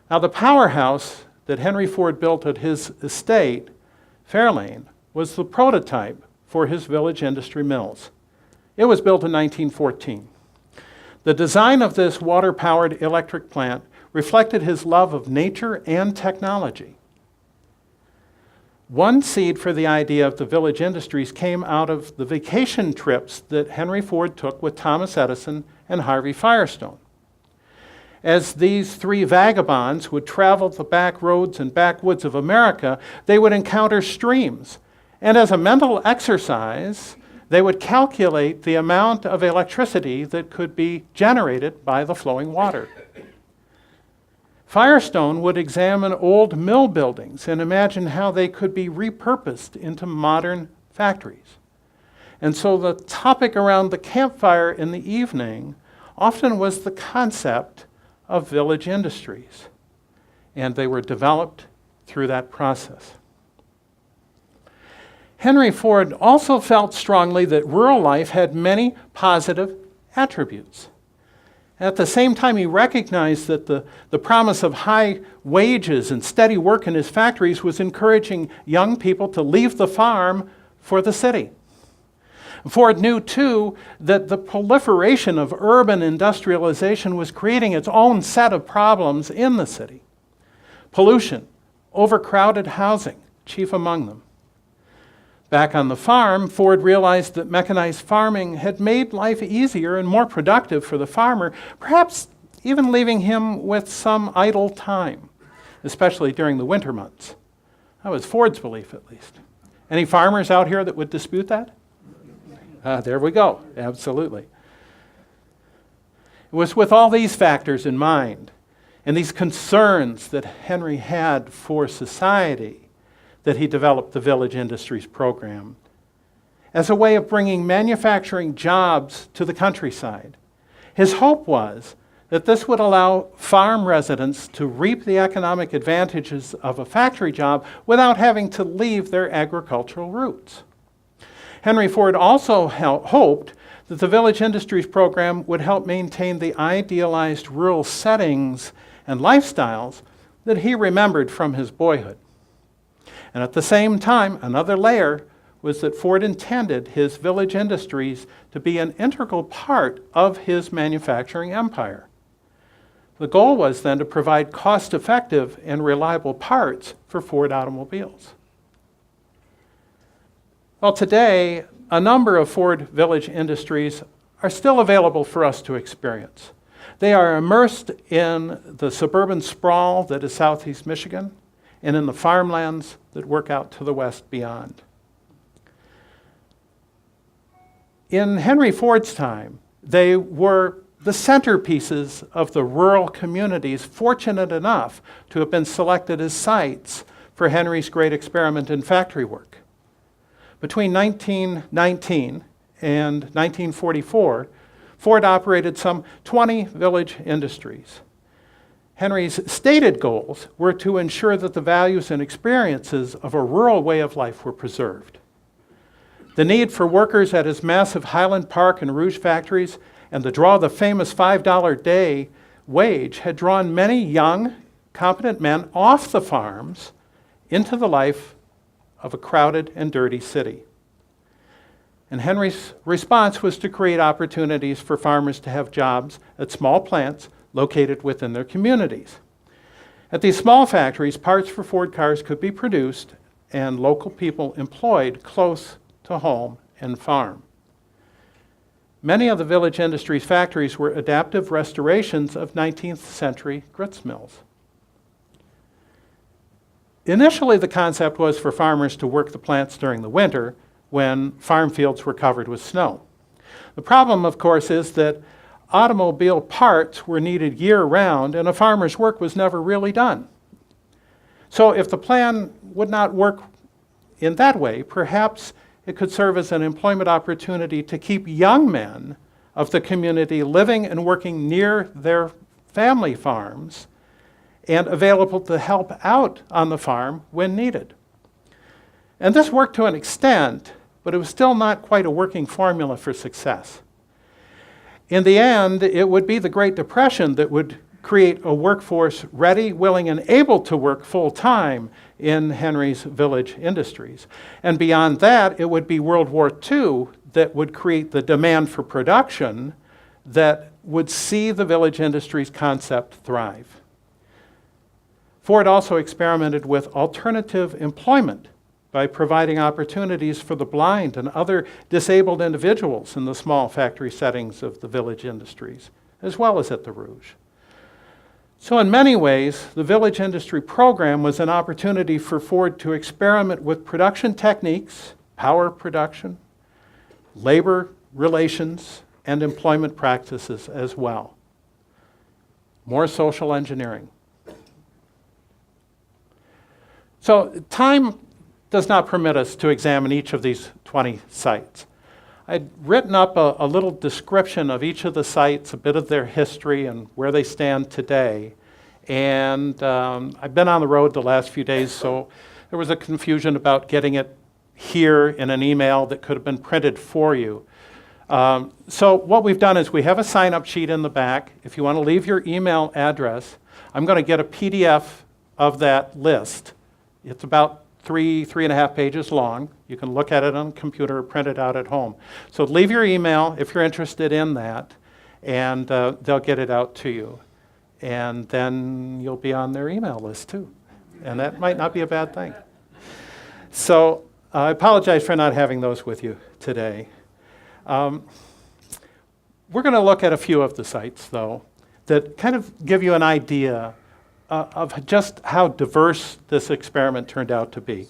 Speaker 2: Now, the powerhouse that Henry Ford built at his estate, Fairlane, was the prototype for his village industry mills. It was built in 1914. The design of this water-powered electric plant reflected his love of nature and technology. One seed for the idea of the village industries came out of the vacation trips that Henry Ford took with Thomas Edison and Harvey Firestone. As these three vagabonds would travel the back roads and backwoods of America, they would encounter streams. And as a mental exercise, they would calculate the amount of electricity that could be generated by the flowing water. Firestone would examine old mill buildings and imagine how they could be repurposed into modern factories. And so the topic around the campfire in the evening often was the concept of village industries, and they were developed through that process. Henry Ford also felt strongly that rural life had many positive attributes. At the same time, he recognized that the promise of high wages and steady work in his factories was encouraging young people to leave the farm for the city. Ford knew, too, that the proliferation of urban industrialization was creating its own set of problems in the city. Pollution, overcrowded housing, chief among them. Back on the farm, Ford realized that mechanized farming had made life easier and more productive for the farmer, perhaps even leaving him with some idle time, especially during the winter months. That was Ford's belief, at least. Any farmers out here that would dispute that? There we go, absolutely. It was with all these factors in mind and these concerns that Henry had for society that he developed the Village Industries program as a way of bringing manufacturing jobs to the countryside. His hope was that this would allow farm residents to reap the economic advantages of a factory job without having to leave their agricultural roots. Henry Ford also hoped that the Village Industries program would help maintain the idealized rural settings and lifestyles that he remembered from his boyhood. And at the same time, another layer was that Ford intended his village industries to be an integral part of his manufacturing empire. The goal was then to provide cost-effective and reliable parts for Ford automobiles. Well, today, a number of Ford Village Industries are still available for us to experience. They are immersed in the suburban sprawl that is southeast Michigan and in the farmlands that work out to the west beyond. In Henry Ford's time, they were the centerpieces of the rural communities fortunate enough to have been selected as sites for Henry's great experiment in factory work. Between 1919 and 1944, Ford operated some 20 village industries. Henry's stated goals were to ensure that the values and experiences of a rural way of life were preserved. The need for workers at his massive Highland Park and Rouge factories and the draw of the famous $5 a day wage had drawn many young, competent men off the farms into the life of a crowded and dirty city. And Henry's response was to create opportunities for farmers to have jobs at small plants located within their communities. At these small factories, parts for Ford cars could be produced and local people employed close to home and farm. Many of the Village Industries factories were adaptive restorations of 19th century grist mills. Initially, the concept was for farmers to work the plants during the winter when farm fields were covered with snow. The problem, of course, is that automobile parts were needed year-round and a farmer's work was never really done. So if the plan would not work in that way, perhaps it could serve as an employment opportunity to keep young men of the community living and working near their family farms and available to help out on the farm when needed. And this worked to an extent, but it was still not quite a working formula for success. In the end, it would be the Great Depression that would create a workforce ready, willing, and able to work full-time in Henry's village industries. And beyond that, it would be World War II that would create the demand for production that would see the village industries concept thrive. Ford also experimented with alternative employment by providing opportunities for the blind and other disabled individuals in the small factory settings of the village industries, as well as at the Rouge. So in many ways, the Village Industry Program was an opportunity for Ford to experiment with production techniques, power production, labor relations, and employment practices as well. More social engineering. So time does not permit us to examine each of these 20 sites. I'd written up a little description of each of the sites, a bit of their history and where they stand today. And I've been on the road the last few days, so there was a confusion about getting it here in an email that could have been printed for you. So what we've done is we have a sign-up sheet in the back. If you want to leave your email address, I'm going to get a PDF of that list. It's about three and a half pages long. You can look at it on a computer or print it out at home. So leave your email if you're interested in that, and they'll get it out to you. And then you'll be on their email list too. And that might not be a bad thing. So I apologize for not having those with you today. We're going to look at a few of the sites, though, that kind of give you an idea of just how diverse this experiment turned out to be.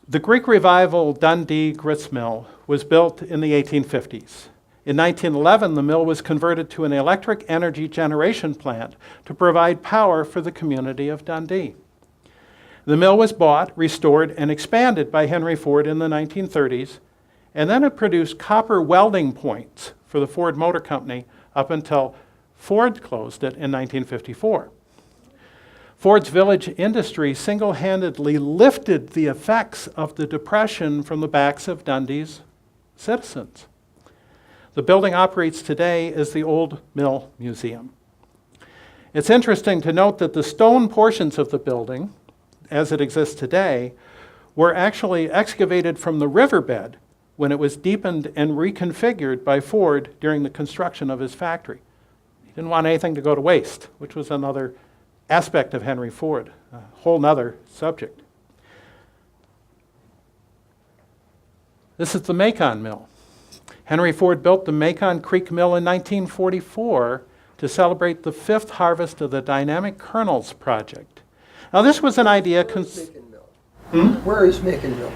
Speaker 2: The Greek Revival Dundee grist mill was built in the 1850s. In 1911, the mill was converted to an electric energy generation plant to provide power for the community of Dundee. The mill was bought, restored, and expanded by Henry Ford in the 1930s, and then it produced copper welding points for the Ford Motor Company up until Ford closed it in 1954. Ford's village industry single-handedly lifted the effects of the Depression from the backs of Dundee's citizens. The building operates today as the Old Mill Museum. It's interesting to note that the stone portions of the building, as it exists today, were actually excavated from the riverbed when it was deepened and reconfigured by Ford during the construction of his factory. He didn't want anything to go to waste, which was another aspect of Henry Ford, a whole nother subject. This is the Macon Mill. Henry Ford built the Macon Creek Mill in 1944 to celebrate the 5th harvest of the Dynamic Kernels Project. Now this was an idea...
Speaker 1: Where is Macon Mill?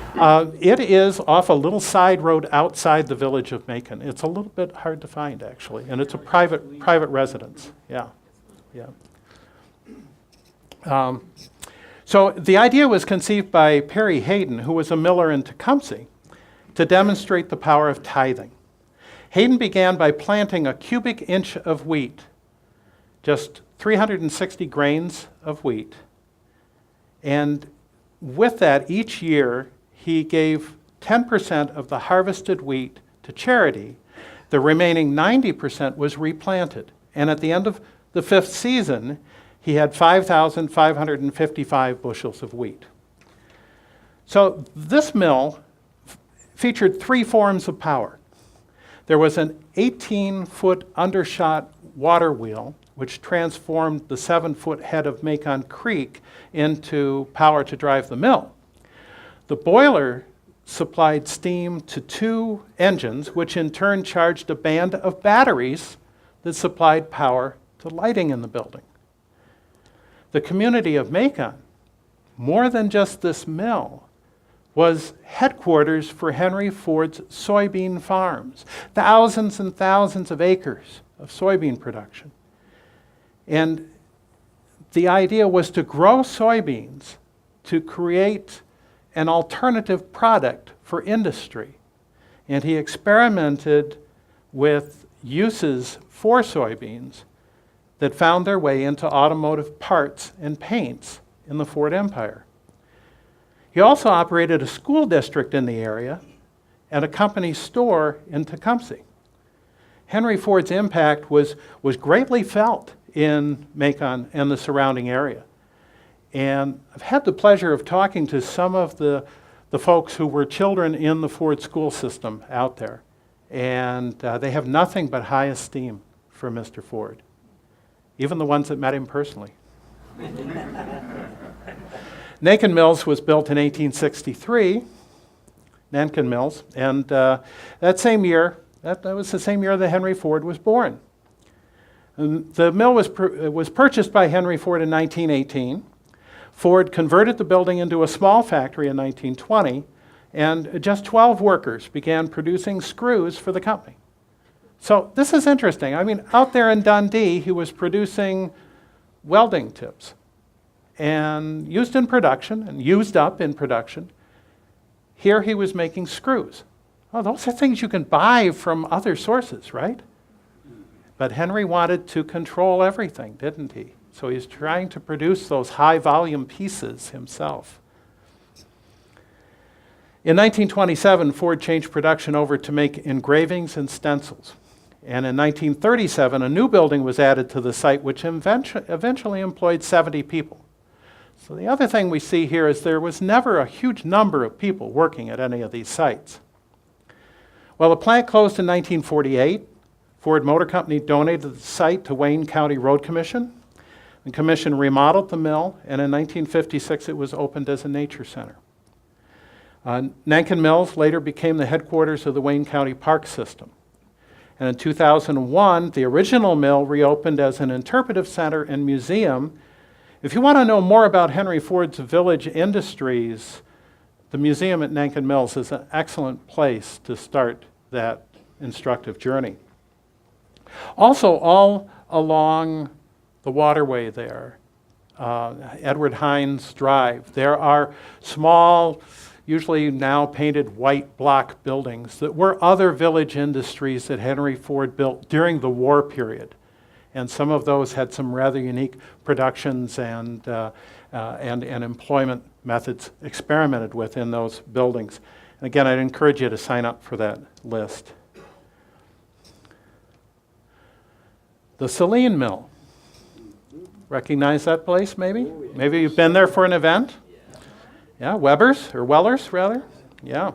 Speaker 2: It is off a little side road outside the village of Macon. It's a little bit hard to find, actually, and it's a private residence. Yeah. So the idea was conceived by Perry Hayden, who was a miller in Tecumseh, to demonstrate the power of tithing. Hayden began by planting a cubic inch of wheat, just 360 grains of wheat, and with that, each year, he gave 10% of the harvested wheat to charity. The remaining 90% was replanted. And at the end of the 5th season, he had 5,555 bushels of wheat. So this mill featured 3 forms of power. There was an 18-foot undershot water wheel, which transformed the 7-foot head of Macon Creek into power to drive the mill. The boiler supplied steam to 2 engines, which in turn charged a band of batteries that supplied power to lighting in the building. The community of Macon, more than just this mill, was headquarters for Henry Ford's soybean farms, thousands and thousands of acres of soybean production. And the idea was to grow soybeans to create an alternative product for industry. And he experimented with uses for soybeans that found their way into automotive parts and paints in the Ford Empire. He also operated a school district in the area and a company store in Tecumseh. Henry Ford's impact was greatly felt in Macon and the surrounding area. And I've had the pleasure of talking to some of the folks who were children in the Ford school system out there. And they have nothing but high esteem for Mr. Ford, even the ones that met him personally. Nankin Mills was built in 1863, Nankin Mills, and that same year, that was the same year that Henry Ford was born. And the mill was purchased by Henry Ford in 1918. Ford converted the building into a small factory in 1920, and just 12 workers began producing screws for the company. So this is interesting. I mean, out there in Dundee, he was producing welding tips and used in production and used up in production. Here he was making screws. Oh, those are things you can buy from other sources, right? But Henry wanted to control everything, didn't he? So he's trying to produce those high-volume pieces himself. In 1927, Ford changed production over to make engravings and stencils. And in 1937, a new building was added to the site, which eventually employed 70 people. So the other thing we see here is there was never a huge number of people working at any of these sites. Well, the plant closed in 1948. Ford Motor Company donated the site to Wayne County Road Commission. The commission remodeled the mill, and in 1956 it was opened as a nature center. Nankin Mills later became the headquarters of the Wayne County Park System. And in 2001, the original mill reopened as an interpretive center and museum. If you want to know more about Henry Ford's village industries, the museum at Nankin Mills is an excellent place to start that instructive journey. Also, all along the waterway there, Edward Hines Drive, there are small, usually now painted white block buildings that were other village industries that Henry Ford built during the war period. And some of those had some rather unique productions and employment methods experimented with in those buildings. And again, I'd encourage you to sign up for that list. The Saline Mill. Recognize that place, maybe? Maybe you've been there for an event? Yeah, Weber's, or Weller's, rather? Yeah.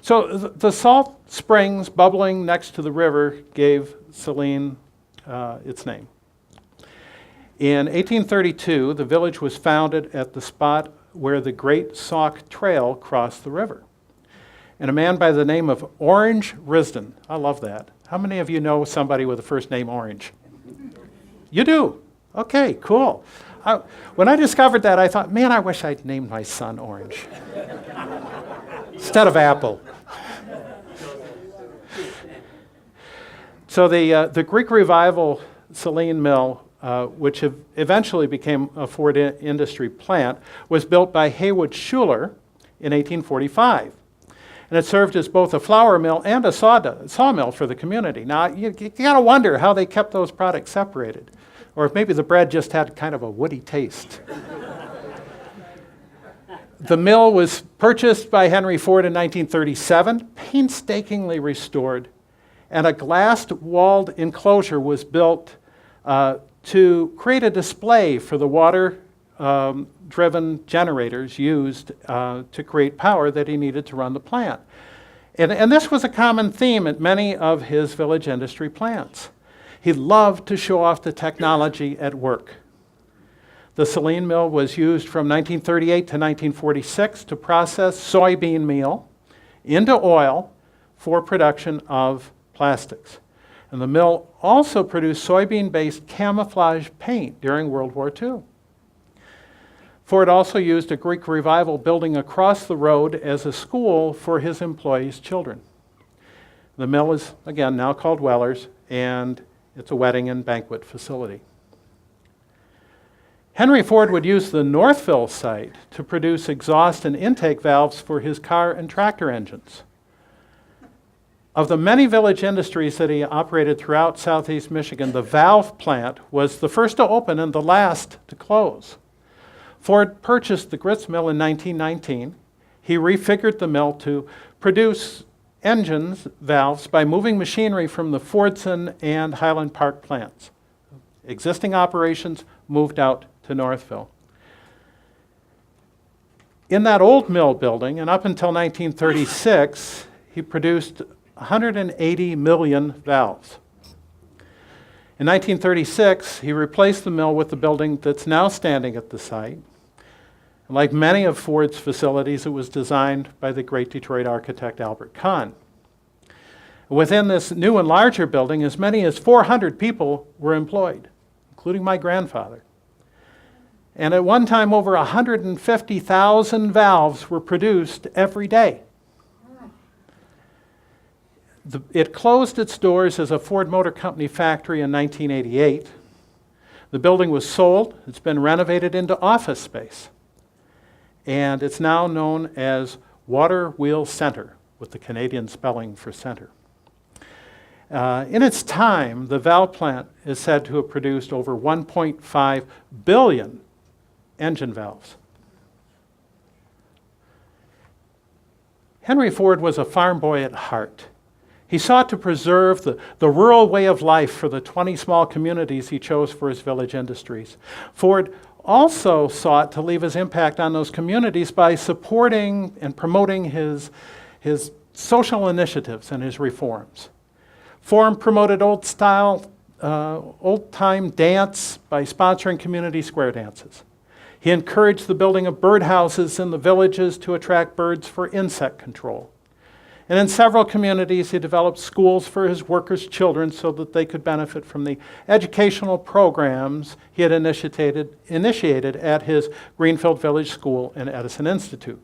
Speaker 2: So the salt springs bubbling next to the river gave Saline its name. In 1832, the village was founded at the spot where the Great Sauk Trail crossed the river. And a man by the name of Orange Risdon, I love that. How many of you know somebody with the first name Orange? You do? Okay, cool. When I discovered that, I thought, man, I wish I'd named my son Orange instead of Apple. So the Greek Revival Saline Mill, which eventually became a Ford industry plant, was built by Haywood Schuler in 1845. And it served as both a flour mill and a sawmill for the community. Now, you got to wonder how they kept those products separated, or if maybe the bread just had kind of a woody taste. The mill was purchased by Henry Ford in 1937, painstakingly restored, and a glass-walled enclosure was built to create a display for the water-driven generators used to create power that he needed to run the plant. And this was a common theme at many of his village industry plants. He loved to show off the technology at work. The Saline Mill was used from 1938 to 1946 to process soybean meal into oil for production of plastics. And the mill also produced soybean-based camouflage paint during World War II. Ford also used a Greek Revival building across the road as a school for his employees' children. The mill is, again, now called Weller's, and it's a wedding and banquet facility. Henry Ford would use the Northville site to produce exhaust and intake valves for his car and tractor engines. Of the many village industries that he operated throughout southeast Michigan, the valve plant was the first to open and the last to close. Ford purchased the grist mill in 1919. He refigured the mill to produce engines, valves, by moving machinery from the Fordson and Highland Park plants. Existing operations moved out to Northville. In that old mill building, and up until 1936, he produced 180 million valves. In 1936, he replaced the mill with the building that's now standing at the site. And like many of Ford's facilities, it was designed by the great Detroit architect Albert Kahn. Within this new and larger building, as many as 400 people were employed, including my grandfather. And at one time, over 150,000 valves were produced every day. It closed its doors as a Ford Motor Company factory in 1988. The building was sold. It's been renovated into office space. And it's now known as Water Wheel Center, with the Canadian spelling for center. In its time, the valve plant is said to have produced over 1.5 billion engine valves. Henry Ford was a farm boy at heart. He sought to preserve the rural way of life for the 20 small communities he chose for his village industries. Ford also sought to leave his impact on those communities by supporting and promoting his social initiatives and his reforms. Ford promoted old-time dance by sponsoring community square dances. He encouraged the building of birdhouses in the villages to attract birds for insect control. And in several communities, he developed schools for his workers' children so that they could benefit from the educational programs he had initiated at his Greenfield Village School and Edison Institute.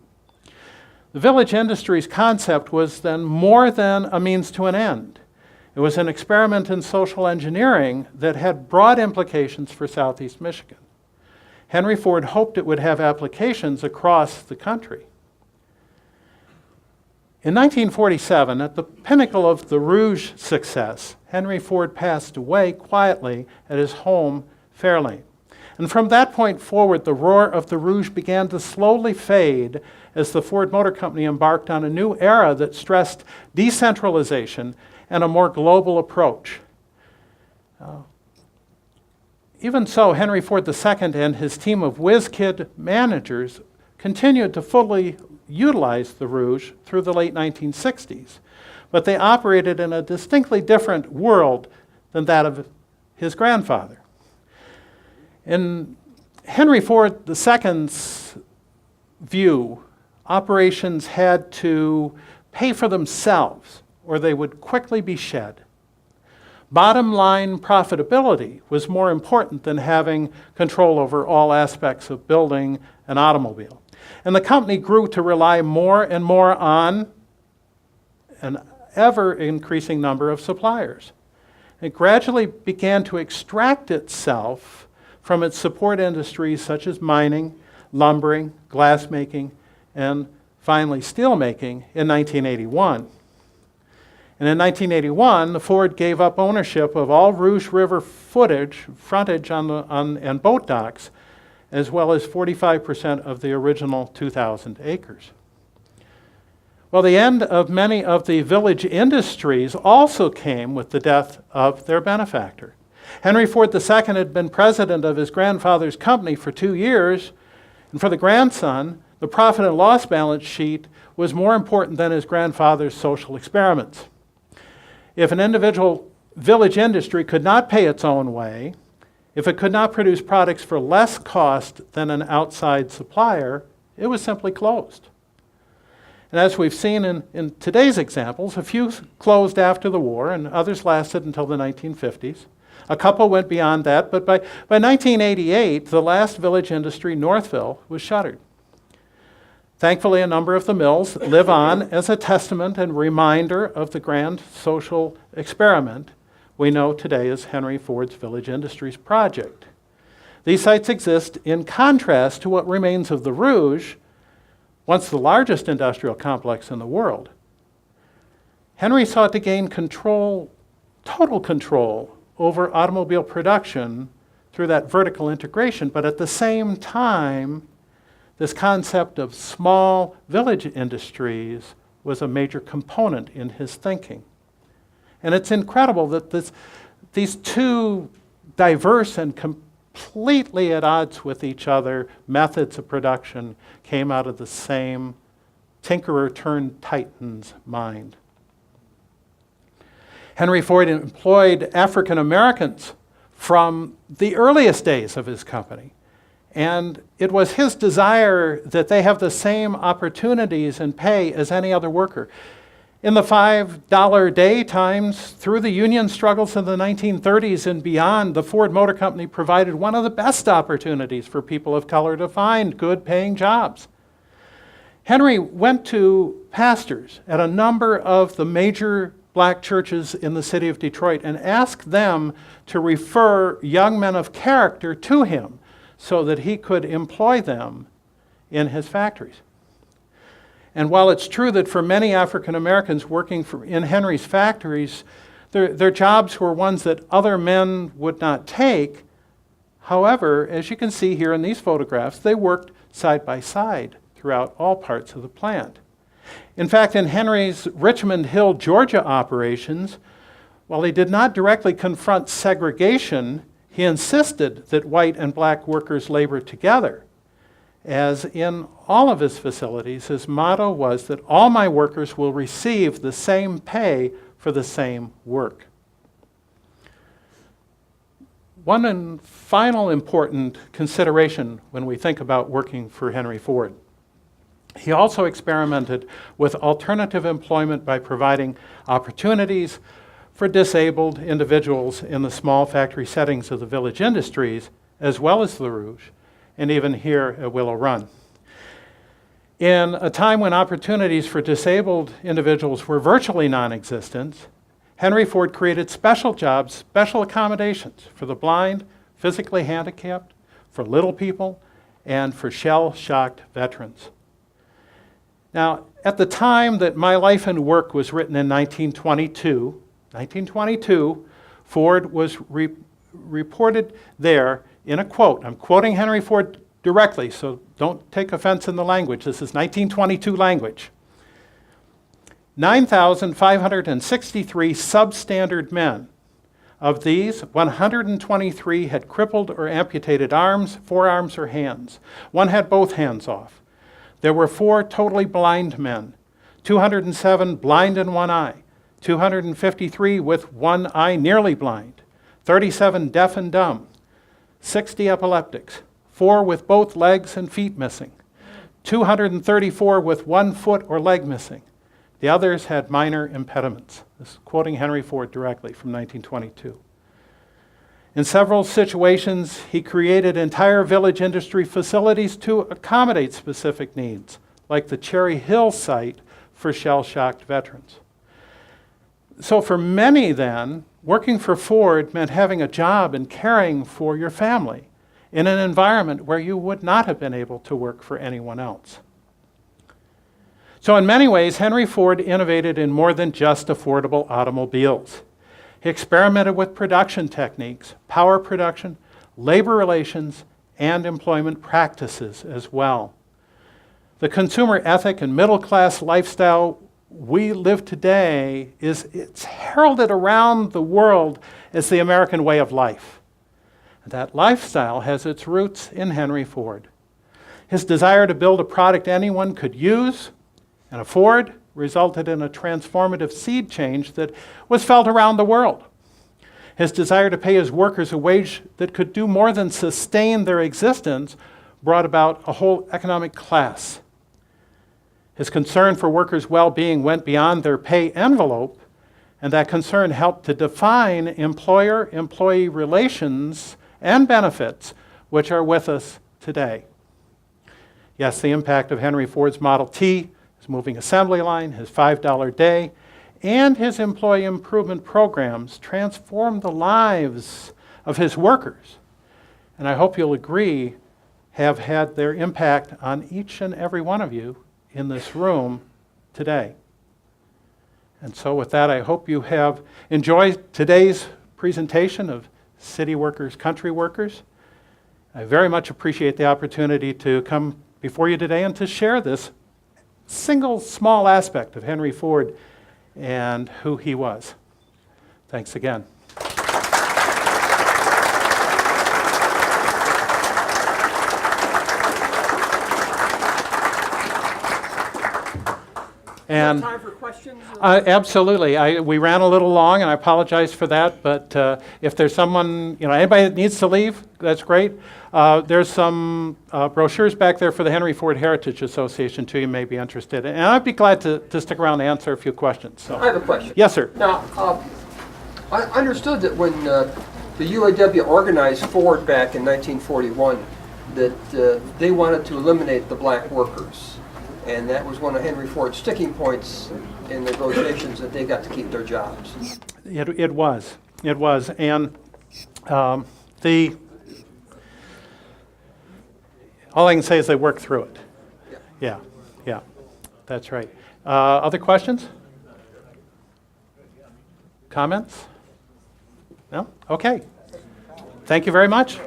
Speaker 2: The village industries concept was then more than a means to an end. It was an experiment in social engineering that had broad implications for Southeast Michigan. Henry Ford hoped it would have applications across the country. In 1947, at the pinnacle of the Rouge success, Henry Ford passed away quietly at his home, Fairlane. And from that point forward, the roar of the Rouge began to slowly fade as the Ford Motor Company embarked on a new era that stressed decentralization and a more global approach. Even so, Henry Ford II and his team of whiz-kid managers continued to fully utilize the Rouge through the late 1960s, but they operated in a distinctly different world than that of his grandfather. In Henry Ford II's view, operations had to pay for themselves or they would quickly be shed. Bottom line profitability was more important than having control over all aspects of building an automobile. And the company grew to rely more and more on an ever-increasing number of suppliers. It gradually began to extract itself from its support industries such as mining, lumbering, glassmaking, and finally steelmaking in 1981. And in 1981, the Ford gave up ownership of all Rouge River frontage and boat docks, as well as 45% of the original 2,000 acres. Well, the end of many of the village industries also came with the death of their benefactor. Henry Ford II had been president of his grandfather's company for 2 years, and for the grandson, the profit and loss balance sheet was more important than his grandfather's social experiments. If an individual village industry could not pay its own way, if it could not produce products for less cost than an outside supplier, it was simply closed. And as we've seen in today's examples, a few closed after the war and others lasted until the 1950s. A couple went beyond that, but by 1988, the last village industry, Northville, was shuttered. Thankfully, a number of the mills live on as a testament and reminder of the grand social experiment we know today as Henry Ford's Village Industries project. These sites exist in contrast to what remains of the Rouge, once the largest industrial complex in the world. Henry sought to gain control, total control, over automobile production through that vertical integration, but at the same time, this concept of small village industries was a major component in his thinking. And it's incredible that these two diverse and completely at odds with each other methods of production came out of the same tinkerer turned titan's mind. Henry Ford employed African Americans from the earliest days of his company. And it was his desire that they have the same opportunities and pay as any other worker. In the $5 a day times, through the union struggles in the 1930s and beyond, the Ford Motor Company provided one of the best opportunities for people of color to find good paying jobs. Henry went to pastors at a number of the major black churches in the city of Detroit and asked them to refer young men of character to him so that he could employ them in his factories. And while it's true that for many African Americans working in Henry's factories, their jobs were ones that other men would not take, however, as you can see here in these photographs, they worked side by side throughout all parts of the plant. In fact, in Henry's Richmond Hill, Georgia operations, while he did not directly confront segregation, he insisted that white and black workers labor together. As in all of his facilities, his motto was that all my workers will receive the same pay for the same work. One and final important consideration when we think about working for Henry Ford. He also experimented with alternative employment by providing opportunities for disabled individuals in the small factory settings of the village industries, as well as the Rouge, and even here at Willow Run. In a time when opportunities for disabled individuals were virtually non-existent, Henry Ford created special jobs, special accommodations for the blind, physically handicapped, for little people, and for shell-shocked veterans. Now, at the time that My Life and Work was written in 1922, Ford was reported there in a quote. I'm quoting Henry Ford directly, so don't take offense in the language. This is 1922 language. 9,563 substandard men. Of these, 123 had crippled or amputated arms, forearms, or hands. One had both hands off. There were 4 totally blind men, 207 blind in one eye, 253 with one eye nearly blind, 37 deaf and dumb, 60 epileptics, 4 with both legs and feet missing, 234 with one foot or leg missing. The others had minor impediments. This is quoting Henry Ford directly from 1922. In several situations, he created entire village industry facilities to accommodate specific needs, like the Cherry Hill site for shell-shocked veterans. So for many then, working for Ford meant having a job and caring for your family in an environment where you would not have been able to work for anyone else. So in many ways, Henry Ford innovated in more than just affordable automobiles. He experimented with production techniques, power production, labor relations, and employment practices as well. The consumer ethic and middle-class lifestyle we live today it's heralded around the world as the American way of life. That lifestyle has its roots in Henry Ford. His desire to build a product anyone could use and afford resulted in a transformative seed change that was felt around the world. His desire to pay his workers a wage that could do more than sustain their existence brought about a whole economic class. His concern for workers' well-being went beyond their pay envelope, and that concern helped to define employer-employee relations and benefits which are with us today. Yes, the impact of Henry Ford's Model T, his moving assembly line, his $5 day, and his employee improvement programs transformed the lives of his workers, and I hope you'll agree, have had their impact on each and every one of you in this room today. And so with that, I hope you have enjoyed today's presentation of City Workers, Country Workers. I very much appreciate the opportunity to come before you today and to share this single small aspect of Henry Ford and who he was. Thanks again. And
Speaker 1: time for questions?
Speaker 2: absolutely. We ran a little long, and I apologize for that. But if there's someone, anybody that needs to leave, that's great. There's some brochures back there for the Henry Ford Heritage Association, too. You may be interested, and I'd be glad to stick around and answer a few questions. So.
Speaker 1: I have a question.
Speaker 2: Yes, sir.
Speaker 1: Now, I understood that when the UAW organized Ford back in 1941, that they wanted to eliminate the black workers. And that was one of Henry Ford's sticking points in negotiations, that they got to keep their jobs.
Speaker 2: It was. And all I can say is they worked through it. Yeah, that's right. Other questions? Comments? No? Okay. Thank you very much.